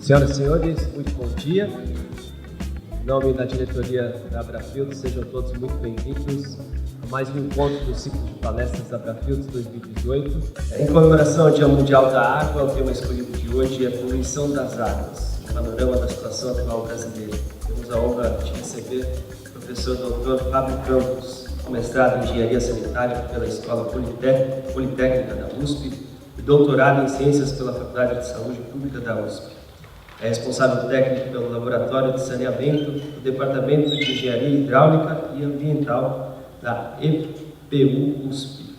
Senhoras e senhores, muito bom dia. Em nome da diretoria da Abrafields, sejam todos muito bem-vindos a mais um encontro do ciclo de palestras da Abrafields 2018. Em comemoração ao Dia Mundial da Água, o tema escolhido de hoje é Poluição das Águas, panorama da situação atual brasileira. Temos a honra de receber o professor Dr. Fábio Campos, mestrado em Engenharia Sanitária pela Escola Politécnica da USP e doutorado em Ciências pela Faculdade de Saúde Pública da USP. É responsável técnico pelo Laboratório de Saneamento do Departamento de Engenharia Hidráulica e Ambiental da EPU USP.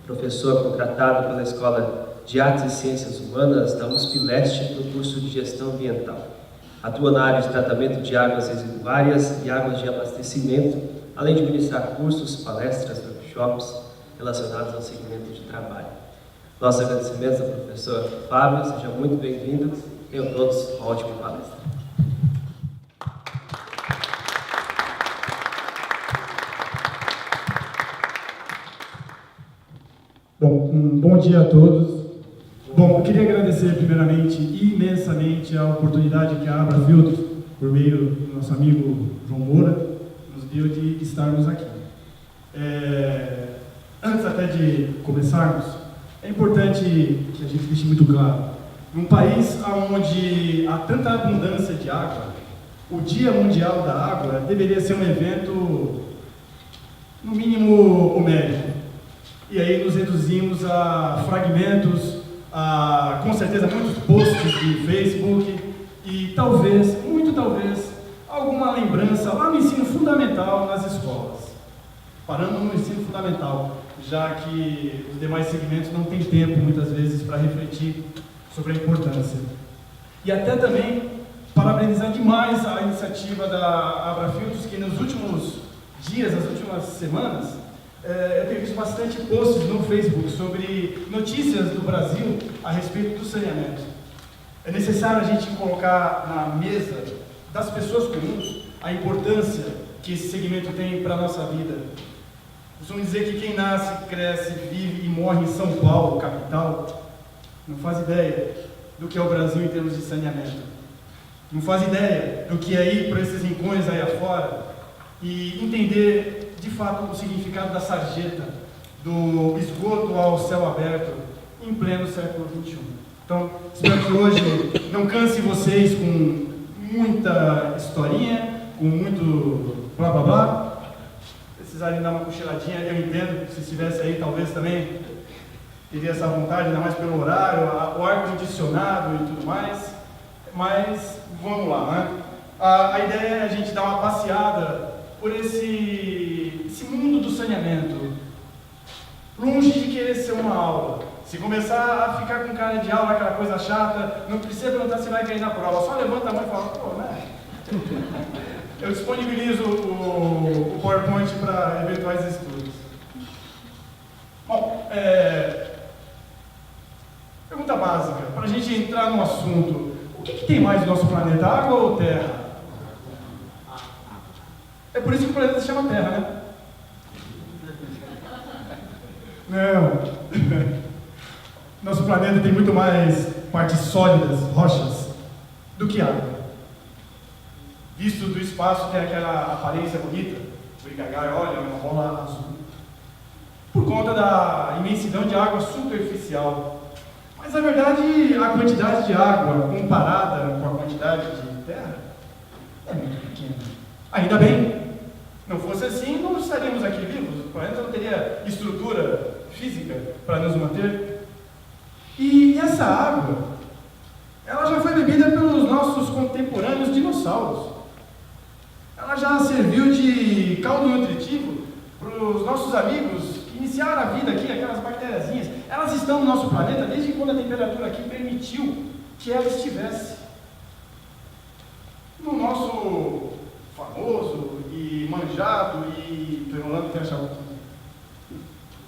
Professor contratado pela Escola de Artes e Ciências Humanas da USP Leste no curso de Gestão Ambiental. Atua na área de tratamento de águas residuárias e águas de abastecimento, além de ministrar cursos, palestras, workshops relacionados ao segmento de trabalho. Nossos agradecimentos ao professor Fábio, seja muito bem-vindo. Tenham todos uma ótima palestra. Bom dia a todos. Bom, eu queria agradecer primeiramente imensamente a oportunidade que a Abrafields, por meio do nosso amigo João Moura, nos deu de estarmos aqui. Antes até de começarmos, é importante que a gente deixe muito claro. Num país onde há tanta abundância de água, o Dia Mundial da Água deveria ser um evento, no mínimo, homérico. E aí nos reduzimos a fragmentos, a, com certeza, muitos posts de Facebook e talvez, muito talvez, alguma lembrança lá no ensino fundamental nas escolas. Parando no ensino fundamental, já que os demais segmentos não têm tempo, muitas vezes, para refletir sobre a importância. E até também parabenizar demais a iniciativa da Abrafields, que nos últimos dias, nas últimas semanas, eu tenho visto bastante posts no Facebook sobre notícias do Brasil a respeito do saneamento. É necessário a gente colocar na mesa das pessoas comuns a importância que esse segmento tem para a nossa vida. Costumo dizer que quem nasce, cresce, vive e morre em São Paulo, capital, não faz ideia do que é o Brasil em termos de saneamento. Não faz ideia do que é ir para esses rincões aí afora e entender, de fato, o significado da sarjeta, do esgoto ao céu aberto, em pleno século XXI. Então, espero que hoje não canse vocês com muita historinha, com muito blá blá blá. Precisarem dar uma cochiladinha, eu entendo, se estivesse aí, talvez também teria essa vontade, ainda mais pelo horário, o ar-condicionado e tudo mais, mas vamos lá, né? A ideia é a gente dar uma passeada por esse mundo do saneamento, longe de querer ser uma aula. Se começar a ficar com cara de aula, aquela coisa chata, não precisa perguntar se vai cair na prova, só levanta a mão e fala, pô, né? Eu disponibilizo o PowerPoint para eventuais estudos. Bom, pergunta básica, para a gente entrar no assunto. O que tem mais no nosso planeta, água ou terra? É por isso que o planeta se chama Terra, né? Não. Nosso planeta tem muito mais partes sólidas, rochas, do que água. Visto do espaço, tem aquela aparência bonita, olha, uma bola azul. Por conta da imensidão de água superficial. Mas, na verdade, a quantidade de água comparada com a quantidade de terra é muito pequena. Ainda bem. Não fosse assim, não estaríamos aqui vivos. O planeta não teria estrutura física para nos manter. E essa água, ela já foi bebida pelos nossos contemporâneos dinossauros. Ela já serviu de caldo nutritivo para os nossos amigos que iniciaram a vida aqui, aquelas bactériazinhas. Elas estão no nosso planeta desde quando a temperatura aqui permitiu que ela estivesse. No nosso famoso e manjado e, estou enrolando, tem achado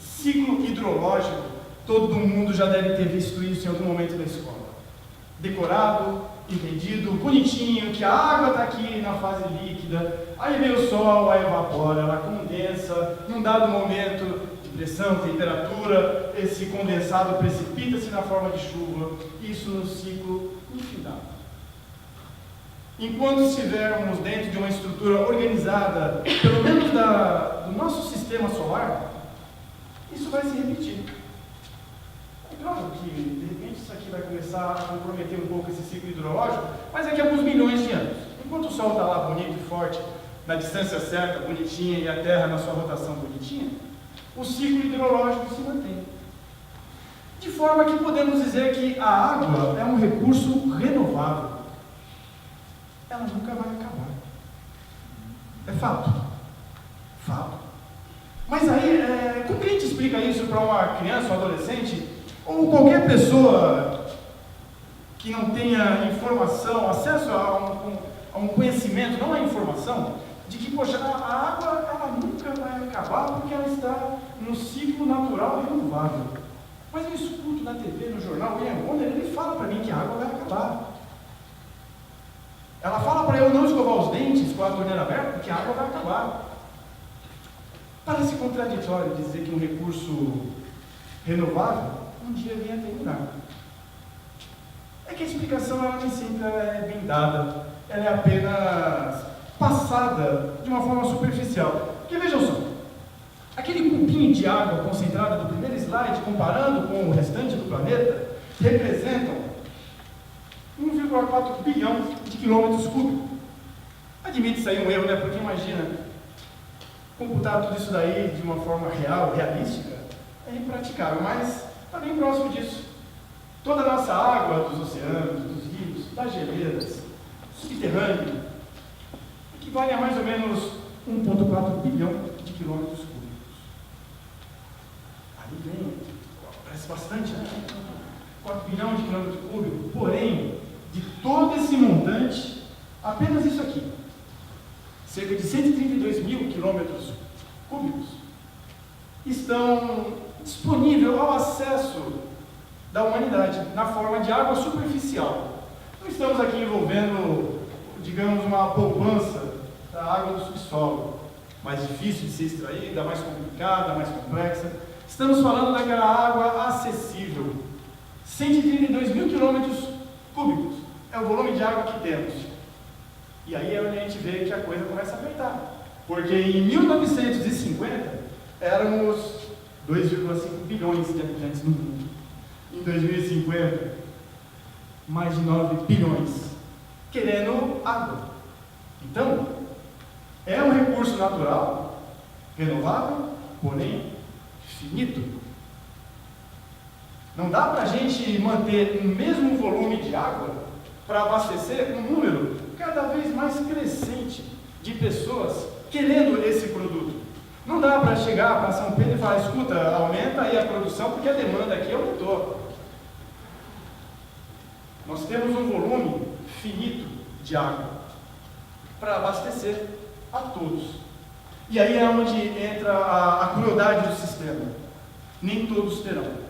ciclo hidrológico, todo mundo já deve ter visto isso em algum momento da escola. Decorado, entendido, bonitinho, que a água está aqui na fase líquida, aí vem o sol, aí evapora, ela condensa, num dado momento de pressão, temperatura, esse condensado precipita-se na forma de chuva, isso no ciclo infindável. enquanto estivermos dentro de uma estrutura organizada, pelo menos do nosso sistema solar, isso vai se repetir. É claro que, de repente, isso aqui vai começar a comprometer um pouco esse ciclo hidrológico, mas daqui a alguns milhões de anos. Enquanto o Sol está lá bonito e forte, na distância certa, bonitinha, e a Terra na sua rotação bonitinha, o ciclo hidrológico se mantém. De forma que podemos dizer que a água é um recurso renovável. Ela nunca vai acabar. É fato. Fato. Mas aí, como que a gente explica isso para uma criança, um adolescente, ou qualquer pessoa que não tenha informação, acesso a um conhecimento, não a informação, de que, poxa, a água ela nunca vai acabar porque ela está no ciclo natural renovável. Mas eu escuto na TV, no jornal, o Ian Bonner, ele fala para mim que a água vai acabar. Ela fala para eu não escovar os dentes com a torneira aberta porque a água vai acabar. Parece contraditório dizer que um recurso renovável um dia vem a terminar. É que a explicação ela nem sempre é bem dada, ela é apenas passada de uma forma superficial. Porque vejam só, aquele cubinho de água concentrada do primeiro slide, comparando com o restante do planeta, representam 1,4 bilhão de quilômetros cúbicos. Admite-se aí um erro, né? Porque imagina, computar tudo isso daí de uma forma real, realística, é impraticável, mas está bem próximo disso. Toda a nossa água dos oceanos, dos rios, das geleiras, subterrâneo, equivale a mais ou menos 1,4 bilhão de quilômetros cúbicos. Aí vem, parece bastante, né? 4 bilhões de quilômetros cúbicos, porém, de todo esse montante, apenas isso aqui, cerca de 132 mil quilômetros cúbicos, estão disponíveis ao acesso da humanidade, na forma de água superficial. Não estamos aqui envolvendo, digamos, uma poupança da água do subsolo, mais difícil de ser extraída, mais complicada, mais complexa. Estamos falando daquela água acessível. 132 mil quilômetros cúbicos é o volume de água que temos. E aí é onde a gente vê que a coisa começa a apertar. Porque em 1950 éramos 2,5 bilhões de habitantes no mundo. Em 2050, mais de 9 bilhões querendo água. Então, é um recurso natural, renovável, porém finito. Não dá para a gente manter o mesmo volume de água para abastecer um número cada vez mais crescente de pessoas querendo esse produto. Não dá para chegar para São Pedro e falar, escuta, aumenta aí a produção porque a demanda aqui aumentou. Nós temos um volume finito de água para abastecer a todos. E aí é onde entra a crueldade do sistema. Nem todos terão.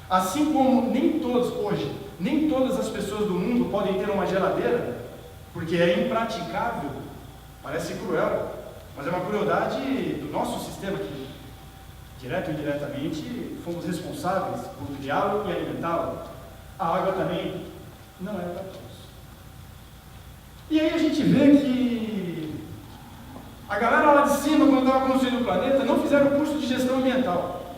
Assim como nem todos hoje, nem todas as pessoas do mundo podem ter uma geladeira, porque é impraticável, parece cruel, mas é uma crueldade do nosso sistema que, direto ou indiretamente, fomos responsáveis por criá-lo e alimentá-lo. A água também não é para todos. E aí a gente vê que a galera lá de cima, quando estava construindo o planeta, não fizeram curso de gestão ambiental.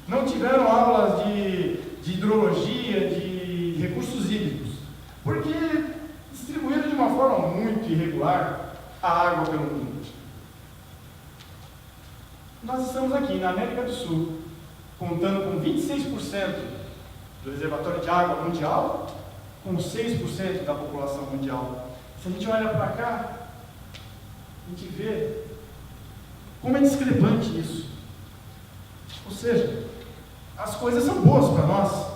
Não tiveram aulas de hidrologia, de recursos hídricos, porque distribuíram de uma forma muito irregular a água pelo mundo. Nós estamos aqui na América do Sul, contando com 26% do reservatório de água mundial, com 6% da população mundial. Se a gente olha para cá, a gente vê como é discrepante isso. Ou seja, as coisas são boas para nós.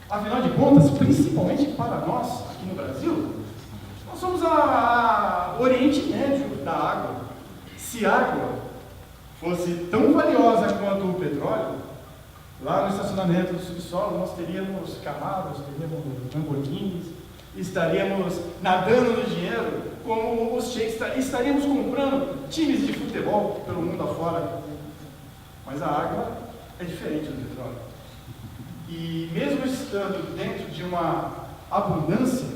Afinal de contas, principalmente para nós, aqui no Brasil, nós somos o Oriente Médio da água. Se água fosse tão valiosa quanto o petróleo, lá no estacionamento do subsolo nós teríamos Camaros, teríamos Lamborghinis, estaríamos nadando no dinheiro como os sheiks, estaríamos comprando times de futebol pelo mundo afora. Mas a água é diferente do petróleo. E mesmo estando dentro de uma abundância,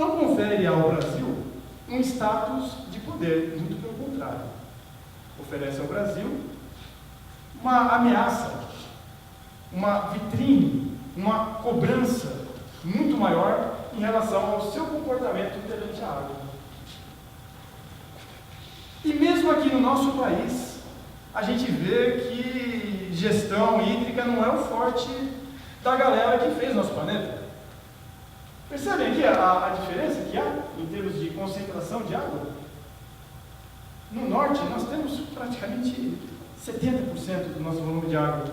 não confere ao Brasil um status de poder, muito pelo contrário. Oferece ao Brasil uma ameaça, uma vitrine, uma cobrança muito maior em relação ao seu comportamento perante a água. E mesmo aqui no nosso país, a gente vê que gestão hídrica não é o forte da galera que fez nosso planeta. Percebem aqui a diferença que há em termos de concentração de água? No norte, nós temos praticamente 70% do nosso volume de água.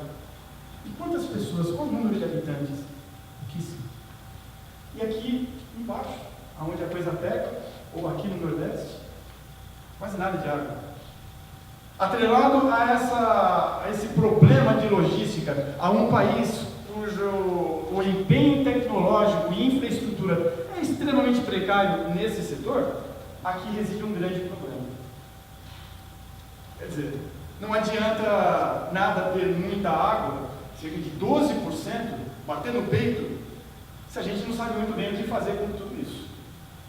E quantas pessoas, qual o número de habitantes? Pouquíssimo. E aqui embaixo, onde a coisa pega, ou aqui no Nordeste, quase nada de água. Atrelado a esse problema de logística, a um país cujo o empenho tecnológico e infraestrutura é extremamente precário nesse setor, aqui reside um grande problema. Quer dizer, não adianta nada ter muita água, cerca de 12%, bater no peito, se a gente não sabe muito bem o que fazer com tudo isso.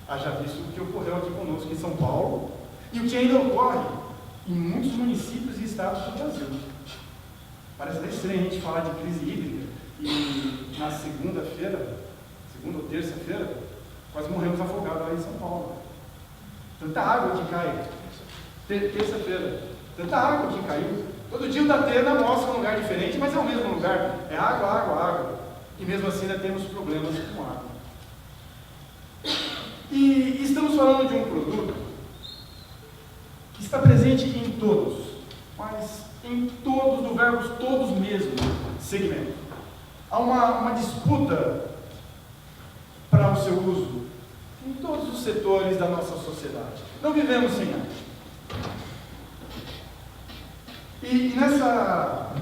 Haja visto o que ocorreu aqui conosco em São Paulo e o que ainda ocorre em muitos municípios e estados do Brasil. Parece até estranho a gente falar de crise hídrica e na segunda ou terça-feira, quase morremos afogados lá em São Paulo. Tanta água que cai. Terça-feira, tanta água que caiu. Todo dia o Datena mostra um lugar diferente, mas é o mesmo lugar. É água, água, água. E mesmo assim ainda temos problemas com água. E estamos falando de um produto que está presente em todos, mas em todos, do verbo todos mesmo, segmento. Há uma disputa para o seu uso em todos os setores da nossa sociedade. Não vivemos sem água. E nessa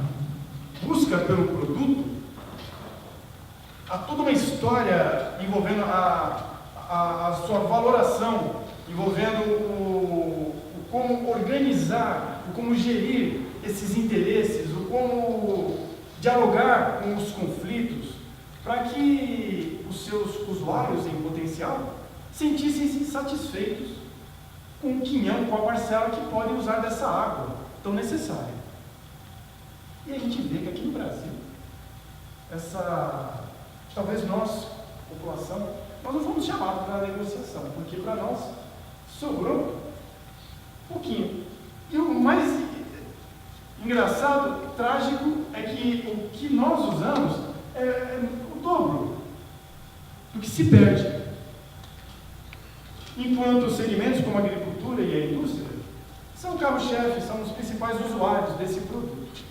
busca pelo produto, há toda uma história envolvendo a sua valoração, envolvendo o como organizar, o como gerir esses interesses, o como dialogar com os conflitos, para que os seus usuários em potencial sentissem-se satisfeitos com o quinhão, com a parcela que podem usar dessa água tão necessária. E a gente vê que aqui no Brasil, talvez nós, população, nós não fomos chamados para a negociação, porque para nós sobrou pouquinho. E o mais engraçado, trágico, é que o que nós usamos é o dobro do que se perde. Enquanto segmentos como a agricultura e a indústria são o carro-chefe, são os principais usuários desse produto.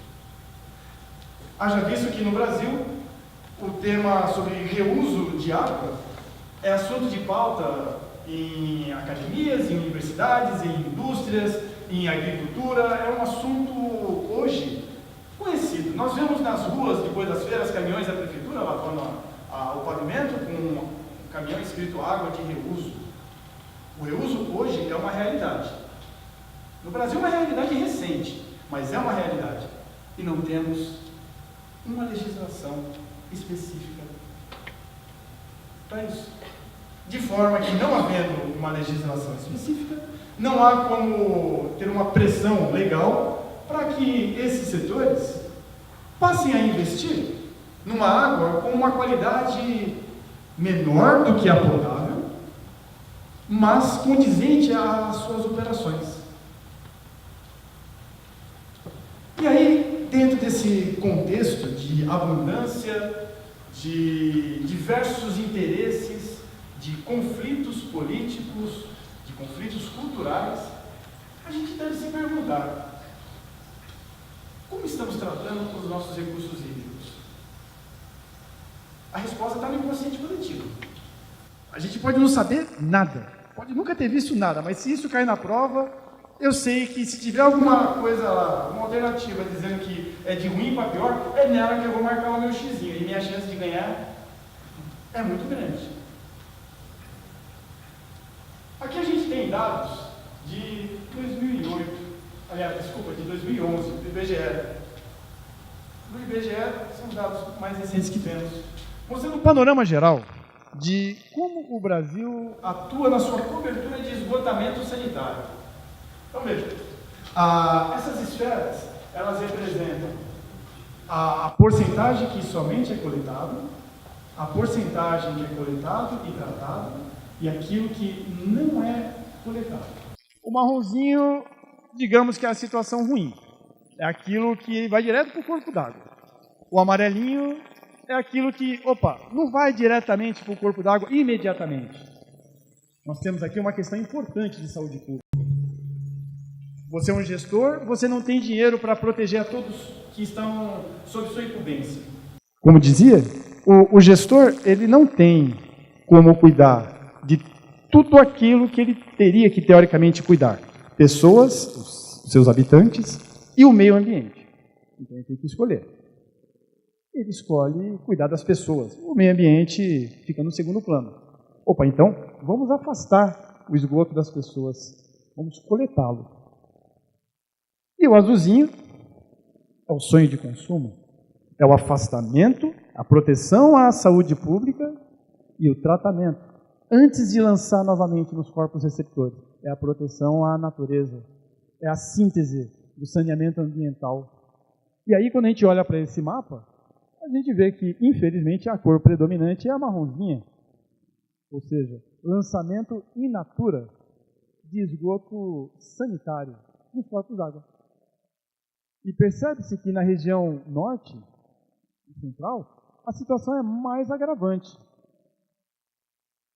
Haja visto que no Brasil o tema sobre reuso de água é assunto de pauta em academias, em universidades, em indústrias, em agricultura, é um assunto hoje conhecido. Nós vemos nas ruas, depois das feiras, caminhões da prefeitura lavando o pavimento com um caminhão escrito água de reuso. O reuso hoje é uma realidade. No Brasil é uma realidade recente, mas é uma realidade. E não temos uma legislação específica para isso. De forma que, não havendo uma legislação específica, não há como ter uma pressão legal para que esses setores passem a investir numa água com uma qualidade menor do que a potável, mas condizente às suas operações. E aí, dentro desse contexto de abundância, de diversos interesses, de conflitos políticos, de conflitos culturais, a gente deve se perguntar: como estamos tratando os nossos recursos hídricos? A resposta está no inconsciente coletivo. A gente pode não saber nada, pode nunca ter visto nada, mas se isso cair na prova, eu sei que se tiver alguma coisa lá, uma alternativa dizendo que é de ruim para pior, é nela que eu vou marcar o meu xizinho, e minha chance de ganhar é muito grande. Aqui a gente tem dados de 2008, de 2011, do IBGE. Do IBGE são os dados mais recentes que temos, mostrando um panorama geral de como o Brasil atua na sua cobertura de esgotamento sanitário. Então, veja, essas esferas, elas representam a porcentagem que somente é coletado, a porcentagem que é coletado e tratado, e aquilo que não é coletado. O marronzinho, digamos que é a situação ruim. É aquilo que vai direto para o corpo d'água. O amarelinho é aquilo que, não vai diretamente para o corpo d'água imediatamente. Nós temos aqui uma questão importante de saúde pública. Você é um gestor, você não tem dinheiro para proteger a todos que estão sob sua incumbência. Como dizia, o gestor ele não tem como cuidar de tudo aquilo que ele teria que, teoricamente, cuidar. Pessoas, os seus habitantes e o meio ambiente. Então, ele tem que escolher. Ele escolhe cuidar das pessoas. O meio ambiente fica no segundo plano. Então, vamos afastar o esgoto das pessoas. Vamos coletá-lo. E o azulzinho é o sonho de consumo. É o afastamento, a proteção à saúde pública e o tratamento. Antes de lançar novamente nos corpos receptores. É a proteção à natureza. É a síntese do saneamento ambiental. E aí, quando a gente olha para esse mapa, a gente vê que, infelizmente, a cor predominante é a marronzinha. Ou seja, lançamento in natura de esgoto sanitário nos corpos d'água. E percebe-se que na região norte e central, a situação é mais agravante.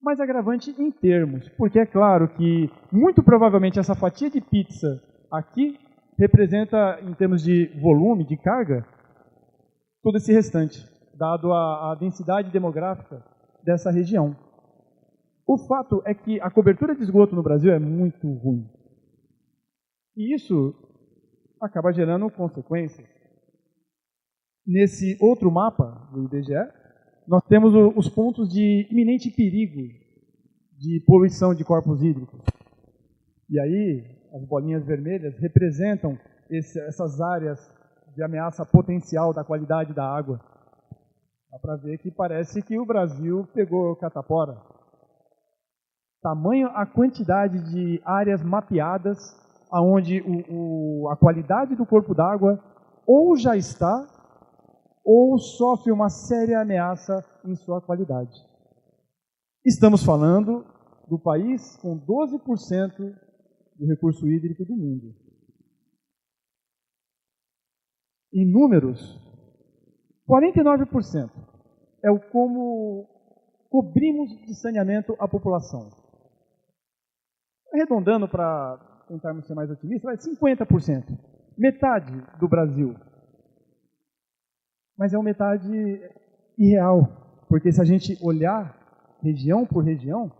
Mais agravante em termos, porque é claro que, muito provavelmente, essa fatia de pizza aqui representa, em termos de volume, de carga, todo esse restante, dado a densidade demográfica dessa região. O fato é que a cobertura de esgoto no Brasil é muito ruim. E isso acaba gerando consequências. Nesse outro mapa do IBGE, nós temos os pontos de iminente perigo de poluição de corpos hídricos. E aí, as bolinhas vermelhas representam essas áreas de ameaça potencial da qualidade da água. Dá para ver que parece que o Brasil pegou catapora. Tamanho a quantidade de áreas mapeadas onde a qualidade do corpo d'água ou já está ou sofre uma séria ameaça em sua qualidade. Estamos falando do país com 12% do recurso hídrico do mundo. Em números, 49% é o como cobrimos de saneamento a população. Arredondando para tentarmos ser mais otimistas, 50%. Metade do Brasil. Mas é uma metade irreal, porque se a gente olhar região por região,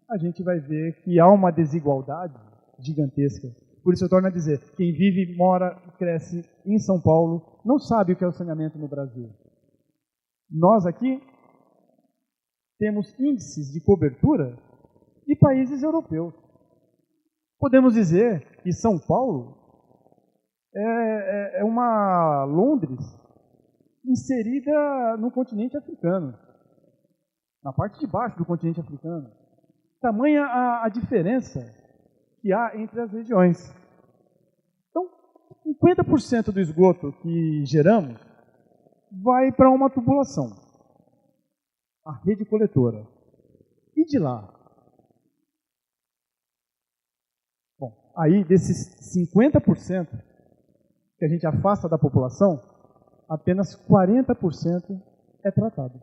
a gente vai ver que há uma desigualdade gigantesca. Por isso eu torno a dizer, quem vive, mora e cresce em São Paulo não sabe o que é o saneamento no Brasil. Nós aqui temos índices de cobertura de países europeus. Podemos dizer que São Paulo é uma Londres inserida no continente africano, na parte de baixo do continente africano. Tamanha a diferença que há entre as regiões. Então, 50% do esgoto que geramos vai para uma tubulação, a rede coletora. E de lá? Bom, aí desses 50% que a gente afasta da população, apenas 40% é tratado.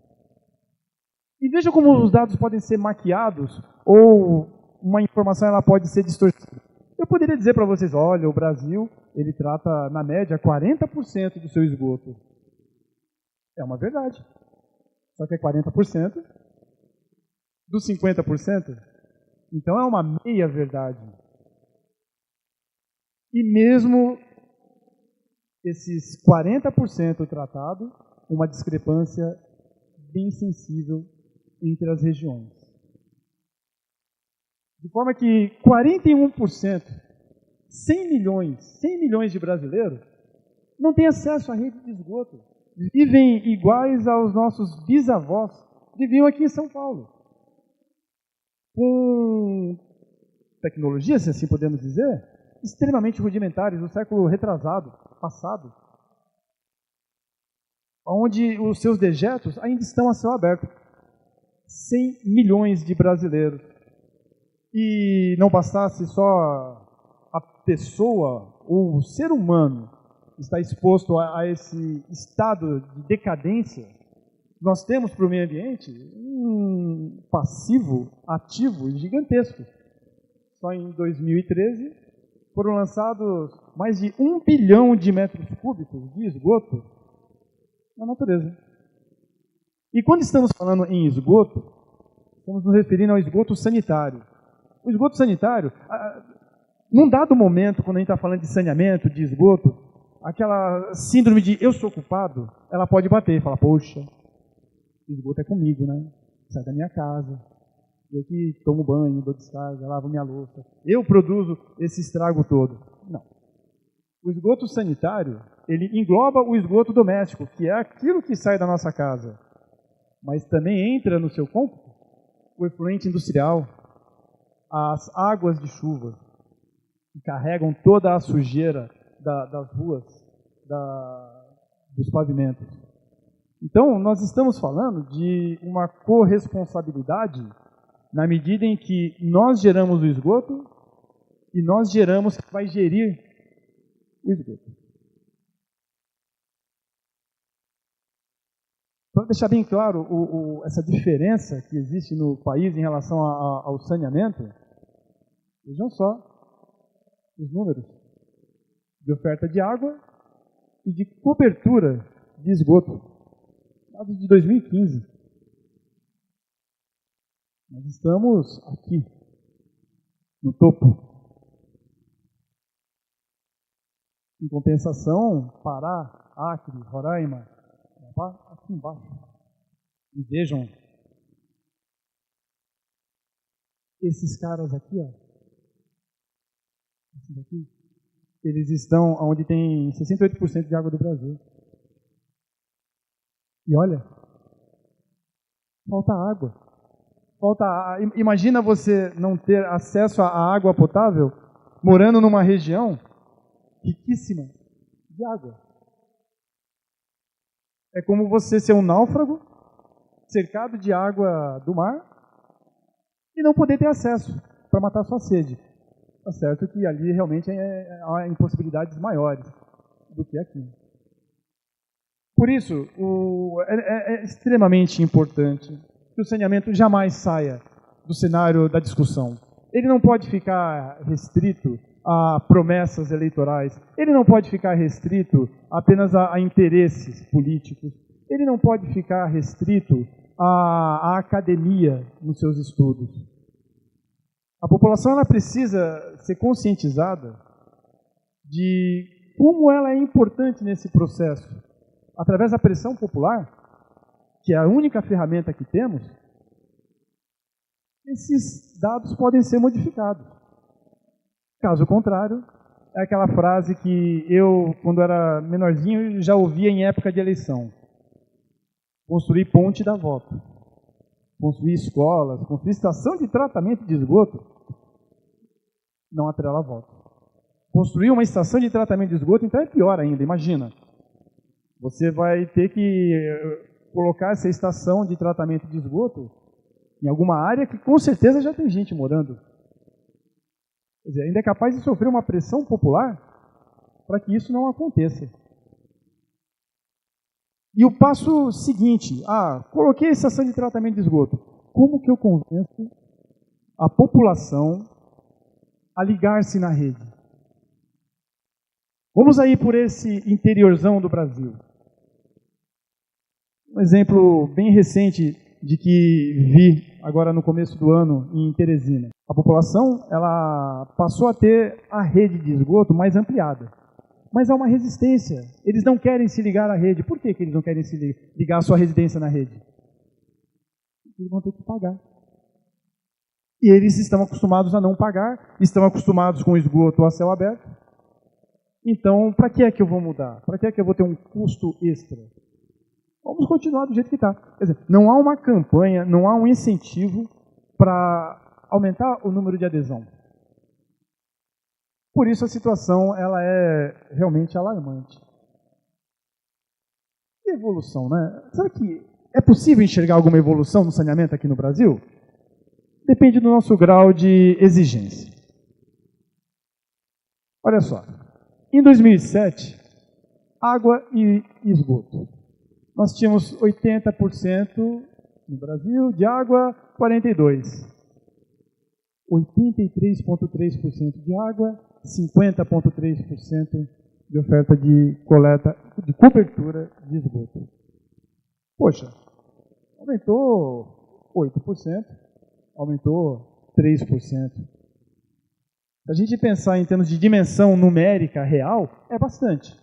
E veja como os dados podem ser maquiados ou uma informação ela pode ser distorcida. Eu poderia dizer para vocês, olha, o Brasil ele trata, na média, 40% do seu esgoto. É uma verdade. Só que é 40% dos 50%. Então é uma meia verdade. E mesmo esses 40% tratado, uma discrepância bem sensível entre as regiões. De forma que 41%, 100 milhões de brasileiros, não têm acesso à rede de esgoto. Vivem iguais aos nossos bisavós, viviam aqui em São Paulo. Com tecnologias, se assim podemos dizer, extremamente rudimentares, do século retrasado, passado, onde os seus dejetos ainda estão a céu aberto. 100 milhões de brasileiros. E não bastasse só a pessoa, ou o ser humano, estar exposto a esse estado de decadência, nós temos para o meio ambiente um passivo ativo e gigantesco. Só em 2013 foram lançados mais de 1 bilhão de metros cúbicos de esgoto na natureza. E quando estamos falando em esgoto, estamos nos referindo ao esgoto sanitário. O esgoto sanitário, num dado momento, quando a gente está falando de saneamento, de esgoto, aquela síndrome de eu sou culpado, ela pode bater e falar, poxa, o esgoto é comigo, né? Sai da minha casa, eu que tomo banho, dou descarga, lavo minha louça, eu produzo esse estrago todo. Não. O esgoto sanitário, ele engloba o esgoto doméstico, que é aquilo que sai da nossa casa, mas também entra no seu cômputo o efluente industrial, as águas de chuva, que carregam toda a sujeira das ruas, dos pavimentos. Então, nós estamos falando de uma corresponsabilidade na medida em que nós geramos o esgoto e nós geramos quem vai gerir o esgoto. Para deixar bem claro essa diferença que existe no país em relação ao saneamento, vejam só os números de oferta de água e de cobertura de esgoto, dados de 2015. Nós estamos aqui, no topo. Em compensação, Pará, Acre, Roraima, aqui embaixo. E vejam, esses caras aqui, ó, esses aqui, eles estão onde tem 68% de água do Brasil. E olha, falta água. Imagina você não ter acesso à água potável morando numa região riquíssima de água. É como você ser um náufrago, cercado de água do mar, e não poder ter acesso para matar sua sede. Tá certo que ali realmente há impossibilidades maiores do que aqui. Por isso, é extremamente importante que o saneamento jamais saia do cenário da discussão. Ele não pode ficar restrito a promessas eleitorais, ele não pode ficar restrito apenas a interesses políticos, ele não pode ficar restrito à academia nos seus estudos. A população ela precisa ser conscientizada de como ela é importante nesse processo. Através da pressão popular, que é a única ferramenta que temos, esses dados podem ser modificados. Caso contrário, é aquela frase que eu, quando era menorzinho, já ouvia em época de eleição. Construir ponte dá voto. Construir escolas, construir estação de tratamento de esgoto, não atrela voto. Construir uma estação de tratamento de esgoto, então é pior ainda, imagina. Você vai ter que colocar essa estação de tratamento de esgoto em alguma área que com certeza já tem gente morando. Quer dizer, ainda é capaz de sofrer uma pressão popular para que isso não aconteça. E o passo seguinte, coloquei a estação de tratamento de esgoto. Como que eu convenço a população a ligar-se na rede? Vamos aí por esse interiorzão do Brasil. Um exemplo bem recente de que vi agora no começo do ano em Teresina. A população ela passou a ter a rede de esgoto mais ampliada. Mas há uma resistência. Eles não querem se ligar à rede. Por que eles não querem se ligar a sua residência na rede? Eles vão ter que pagar. E eles estão acostumados a não pagar, estão acostumados com o esgoto a céu aberto. Então, para que é que eu vou mudar? Para que é que eu vou ter um custo extra? Vamos vamos continuar do jeito que está. Quer dizer, não há uma campanha, não há um incentivo para aumentar o número de adesão. Por isso a situação ela é realmente alarmante. E evolução, né? Será que é possível enxergar alguma evolução no saneamento aqui no Brasil? Depende do nosso grau de exigência. Olha só, em 2007, água e esgoto. Nós tínhamos 80% no Brasil de água, 42%. 83,3% de água, 50,3% de oferta de coleta, de cobertura de esgoto. Poxa, aumentou 8%, aumentou 3%. Se a gente pensar em termos de dimensão numérica real, é bastante.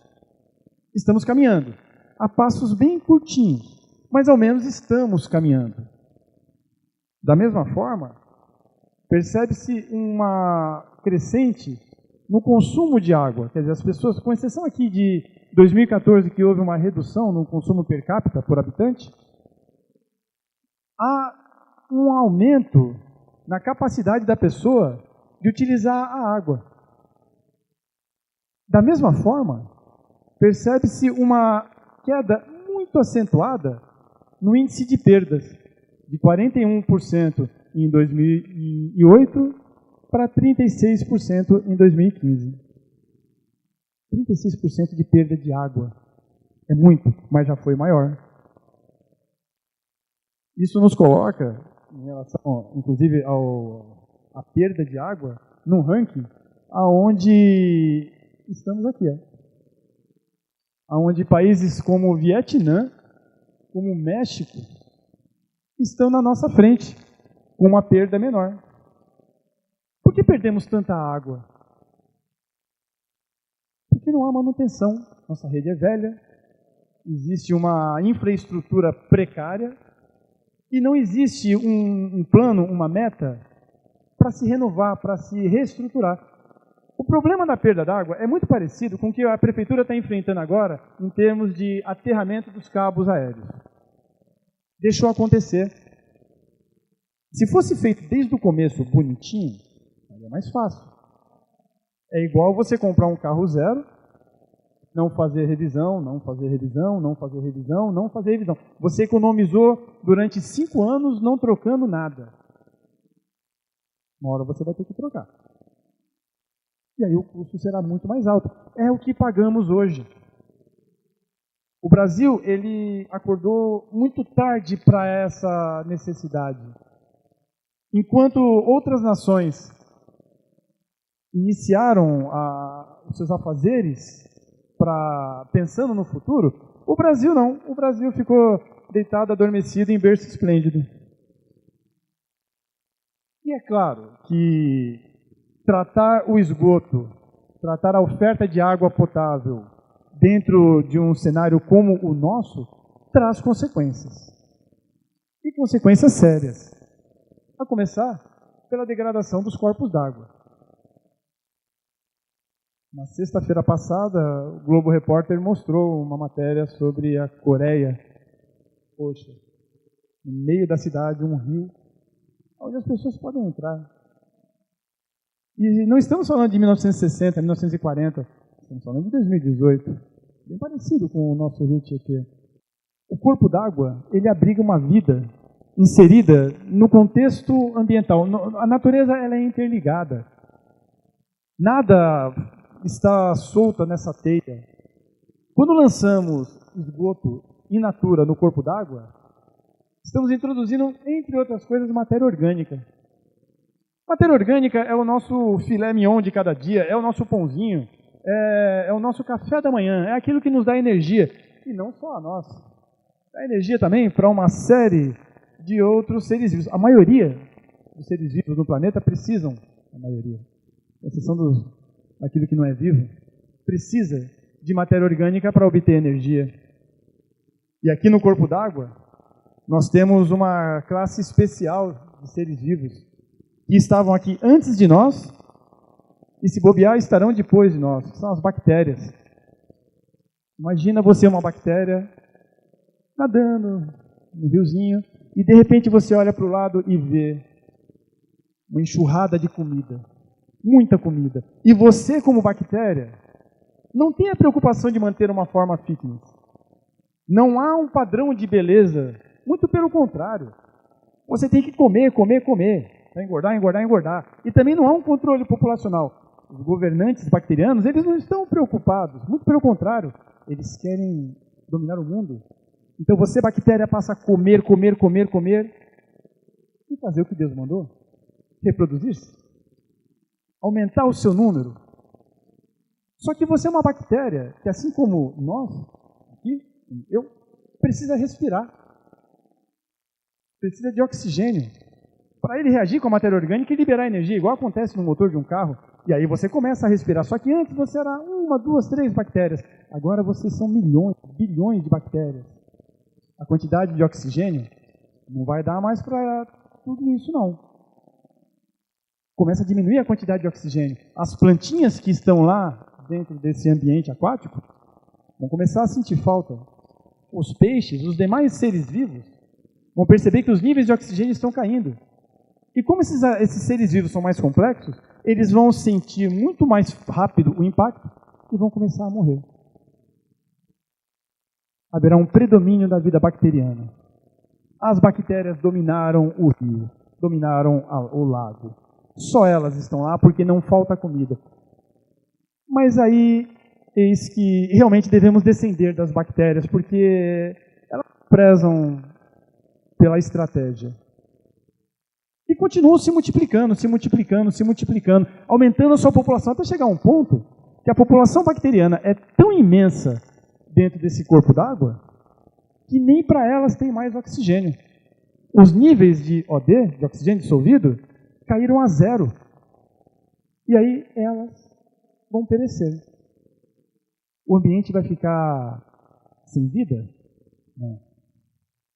Estamos caminhando, a passos bem curtinhos, mas ao menos estamos caminhando. Da mesma forma, percebe-se uma crescente no consumo de água. Quer dizer, as pessoas, com exceção aqui de 2014, que houve uma redução no consumo per capita por habitante, há um aumento na capacidade da pessoa de utilizar a água. Da mesma forma, percebe-se uma queda muito acentuada no índice de perdas, de 41% em 2008 para 36% em 2015. 36% de perda de água. É muito, mas já foi maior. Isso nos coloca, em relação, inclusive, à perda de água, num ranking aonde estamos aqui. Aonde países como o Vietnã, como o México, estão na nossa frente, com uma perda menor. Por que perdemos tanta água? Porque não há manutenção. Nossa rede é velha, existe uma infraestrutura precária e não existe um plano, uma meta para se renovar, para se reestruturar. O problema da perda d'água é muito parecido com o que a prefeitura está enfrentando agora em termos de aterramento dos cabos aéreos. Deixou acontecer. Se fosse feito desde o começo bonitinho, é mais fácil. É igual você comprar um carro zero, não fazer revisão, não fazer revisão, não fazer revisão, não fazer revisão. Você economizou durante 5 anos não trocando nada. Uma hora você vai ter que trocar. E aí o custo será muito mais alto. É o que pagamos hoje. O Brasil, ele acordou muito tarde para essa necessidade. Enquanto outras nações iniciaram os seus afazeres pensando no futuro, o Brasil não. O Brasil ficou deitado, adormecido em berço esplêndido. E é claro que tratar o esgoto, tratar a oferta de água potável dentro de um cenário como o nosso, traz consequências. E consequências sérias. A começar pela degradação dos corpos d'água. Na sexta-feira passada, o Globo Repórter mostrou uma matéria sobre a Coreia. Poxa, no meio da cidade, um rio, onde as pessoas podem entrar. E não estamos falando de 1960, 1940, estamos falando de 2018. Bem parecido com o nosso rio Tietê. O corpo d'água, ele abriga uma vida inserida no contexto ambiental. A natureza ela é interligada. Nada está solta nessa teia. Quando lançamos esgoto in natura no corpo d'água, estamos introduzindo, entre outras coisas, matéria orgânica. Matéria orgânica é o nosso filé mignon de cada dia, é o nosso pãozinho, é o nosso café da manhã, é aquilo que nos dá energia. E não só a nós. Dá energia também para uma série de outros seres vivos. A maioria dos seres vivos no planeta precisam, a maioria, com exceção daquilo que não é vivo, precisa de matéria orgânica para obter energia. E aqui no corpo d'água, nós temos uma classe especial de seres vivos que estavam aqui antes de nós e, se bobear, estarão depois de nós, que são as bactérias. Imagina você uma bactéria nadando no riozinho, e de repente você olha para o lado e vê uma enxurrada de comida, muita comida. E você, como bactéria, não tem a preocupação de manter uma forma fitness. Não há um padrão de beleza, muito pelo contrário. Você tem que comer, comer, comer, para engordar, engordar, engordar. E também não há um controle populacional. Os governantes bacterianos, eles não estão preocupados, muito pelo contrário. Eles querem dominar o mundo. Então você, bactéria, passa a comer, comer, comer, comer e fazer o que Deus mandou. Reproduzir-se. Aumentar o seu número. Só que você é uma bactéria que, assim como nós, aqui, eu, precisa respirar. Precisa de oxigênio. Para ele reagir com a matéria orgânica e liberar energia, igual acontece no motor de um carro. E aí você começa a respirar. Só que antes você era 1, 2, 3 bactérias. Agora vocês são milhões, bilhões de bactérias. A quantidade de oxigênio não vai dar mais para tudo isso, não. Começa a diminuir a quantidade de oxigênio. As plantinhas que estão lá dentro desse ambiente aquático vão começar a sentir falta. Os peixes, os demais seres vivos, vão perceber que os níveis de oxigênio estão caindo. E como esses seres vivos são mais complexos, eles vão sentir muito mais rápido o impacto e vão começar a morrer. Haverá um predomínio da vida bacteriana. As bactérias dominaram o rio, dominaram o lago. Só elas estão lá porque não falta comida. Mas aí, eis que realmente devemos descender das bactérias, porque elas prezam pela estratégia. E continuam se multiplicando, se multiplicando, se multiplicando, aumentando a sua população, até chegar a um ponto que a população bacteriana é tão imensa dentro desse corpo d'água que nem para elas tem mais oxigênio. Os níveis de OD, de oxigênio dissolvido, caíram a 0. E aí elas vão perecer. O ambiente vai ficar sem vida? Não.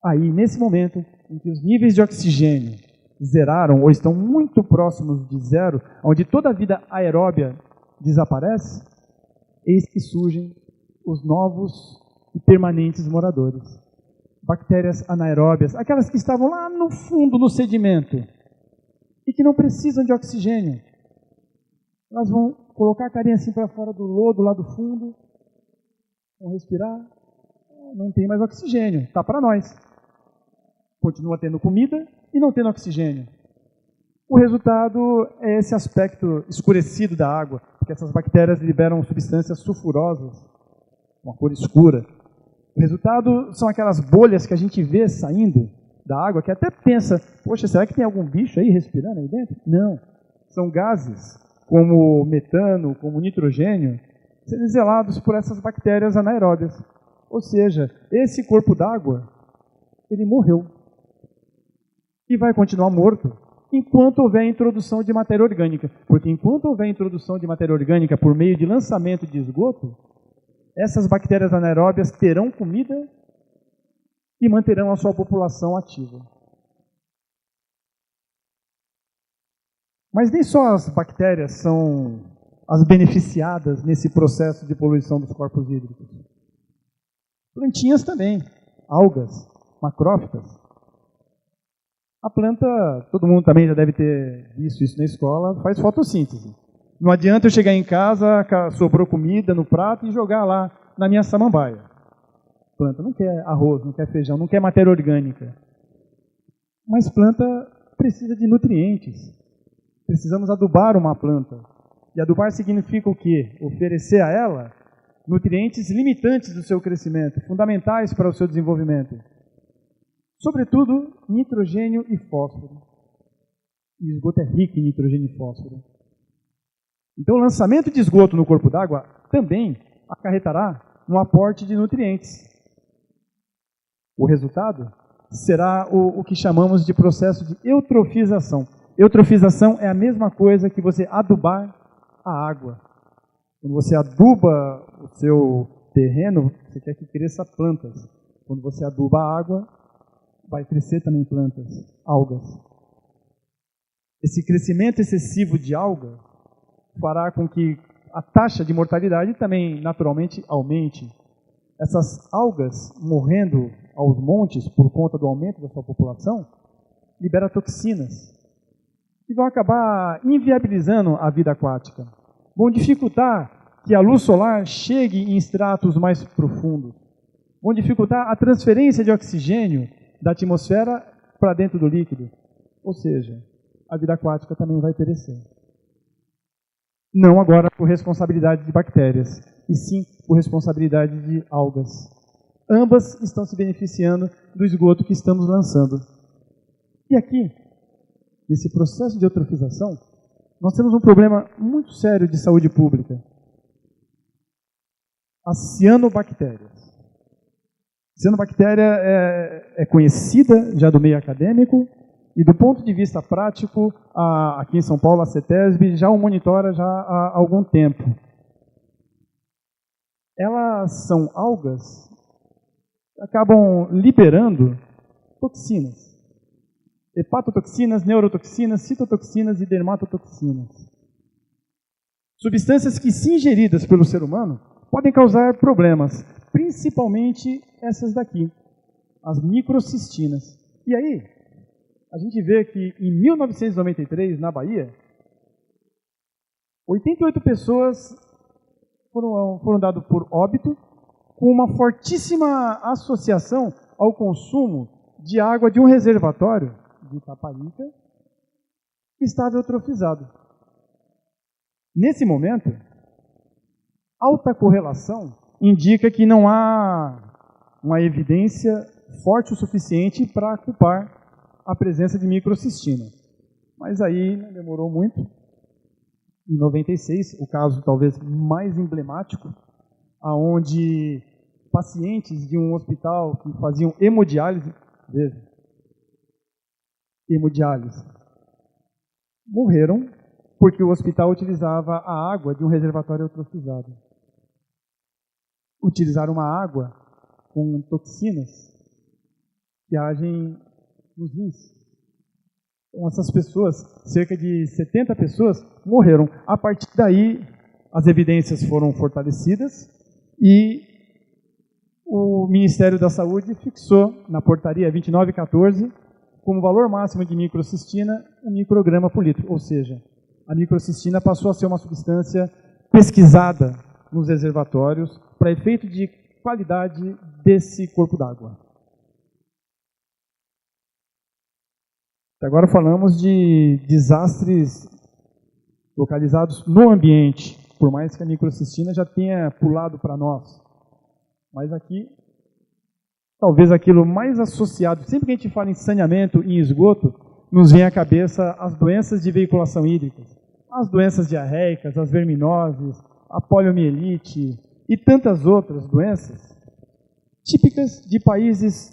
Aí, nesse momento em que os níveis de oxigênio zeraram ou estão muito próximos de 0, onde toda a vida aeróbia desaparece, eis que surgem os novos e permanentes moradores. Bactérias anaeróbias, aquelas que estavam lá no fundo, no sedimento, e que não precisam de oxigênio. Elas vão colocar a carinha assim para fora do lodo, lá do fundo, vão respirar, não tem mais oxigênio, está para nós. Continua tendo comida e não tendo oxigênio. O resultado é esse aspecto escurecido da água, porque essas bactérias liberam substâncias sulfurosas, uma cor escura. O resultado são aquelas bolhas que a gente vê saindo da água, que até pensa, poxa, será que tem algum bicho aí respirando aí dentro? Não. São gases, como metano, como nitrogênio, sendo exalados por essas bactérias anaeróbias. Ou seja, esse corpo d'água, ele morreu. E vai continuar morto enquanto houver introdução de matéria orgânica. Porque enquanto houver introdução de matéria orgânica por meio de lançamento de esgoto, essas bactérias anaeróbias terão comida e manterão a sua população ativa. Mas nem só as bactérias são as beneficiadas nesse processo de poluição dos corpos hídricos. Plantinhas também, algas, macrófitas. A planta, todo mundo também já deve ter visto isso na escola, faz fotossíntese. Não adianta eu chegar em casa, sobrou comida no prato e jogar lá na minha samambaia. A planta não quer arroz, não quer feijão, não quer matéria orgânica. Mas planta precisa de nutrientes. Precisamos adubar uma planta. E adubar significa o quê? Oferecer a ela nutrientes limitantes do seu crescimento, fundamentais para o seu desenvolvimento. Sobretudo, nitrogênio e fósforo. E o esgoto é rico em nitrogênio e fósforo. Então, o lançamento de esgoto no corpo d'água também acarretará um aporte de nutrientes. O resultado será o que chamamos de processo de eutrofização. Eutrofização é a mesma coisa que você adubar a água. Quando você aduba o seu terreno, você quer que cresça plantas. Quando você aduba a água, vai crescer também plantas, algas. Esse crescimento excessivo de alga fará com que a taxa de mortalidade também naturalmente aumente. Essas algas morrendo aos montes por conta do aumento da sua população, libera toxinas que vão acabar inviabilizando a vida aquática, vão dificultar que a luz solar chegue em estratos mais profundos, vão dificultar a transferência de oxigênio da atmosfera para dentro do líquido, ou seja, a vida aquática também vai perecer. Não agora por responsabilidade de bactérias, e sim por responsabilidade de algas. Ambas estão se beneficiando do esgoto que estamos lançando. E aqui, nesse processo de eutrofização, nós temos um problema muito sério de saúde pública. As cianobactérias. A cianobactéria é conhecida já do meio acadêmico e do ponto de vista prático, aqui em São Paulo, a CETESB já o monitora já há algum tempo. Elas são algas que acabam liberando toxinas. Hepatotoxinas, neurotoxinas, citotoxinas e dermatotoxinas. Substâncias que, se ingeridas pelo ser humano, podem causar problemas, principalmente essas daqui, as microcistinas. E aí, a gente vê que em 1993, na Bahia, 88 pessoas foram dadas por óbito, com uma fortíssima associação ao consumo de água de um reservatório de Itaparica, que estava eutrofizado. Nesse momento, alta correlação indica que não há uma evidência forte o suficiente para culpar a presença de microcistina. Mas aí não demorou muito. Em 96, o caso talvez mais emblemático, aonde pacientes de um hospital que faziam hemodiálise, veja, hemodiálise, morreram porque o hospital utilizava a água de um reservatório eutrofizado. Utilizaram uma água com toxinas que agem nos rins. Então, essas pessoas, cerca de 70 pessoas, morreram. A partir daí, as evidências foram fortalecidas e o Ministério da Saúde fixou na portaria 2914 como valor máximo de microcistina 1 micrograma por litro, ou seja, a microcistina passou a ser uma substância pesquisada nos reservatórios para efeito de qualidade desse corpo d'água. Agora falamos de desastres localizados no ambiente, por mais que a microcistina já tenha pulado para nós. Mas aqui, talvez aquilo mais associado, sempre que a gente fala em saneamento e em esgoto, nos vem à cabeça as doenças de veiculação hídrica, as doenças diarreicas, as verminoses, a poliomielite e tantas outras doenças típicas de países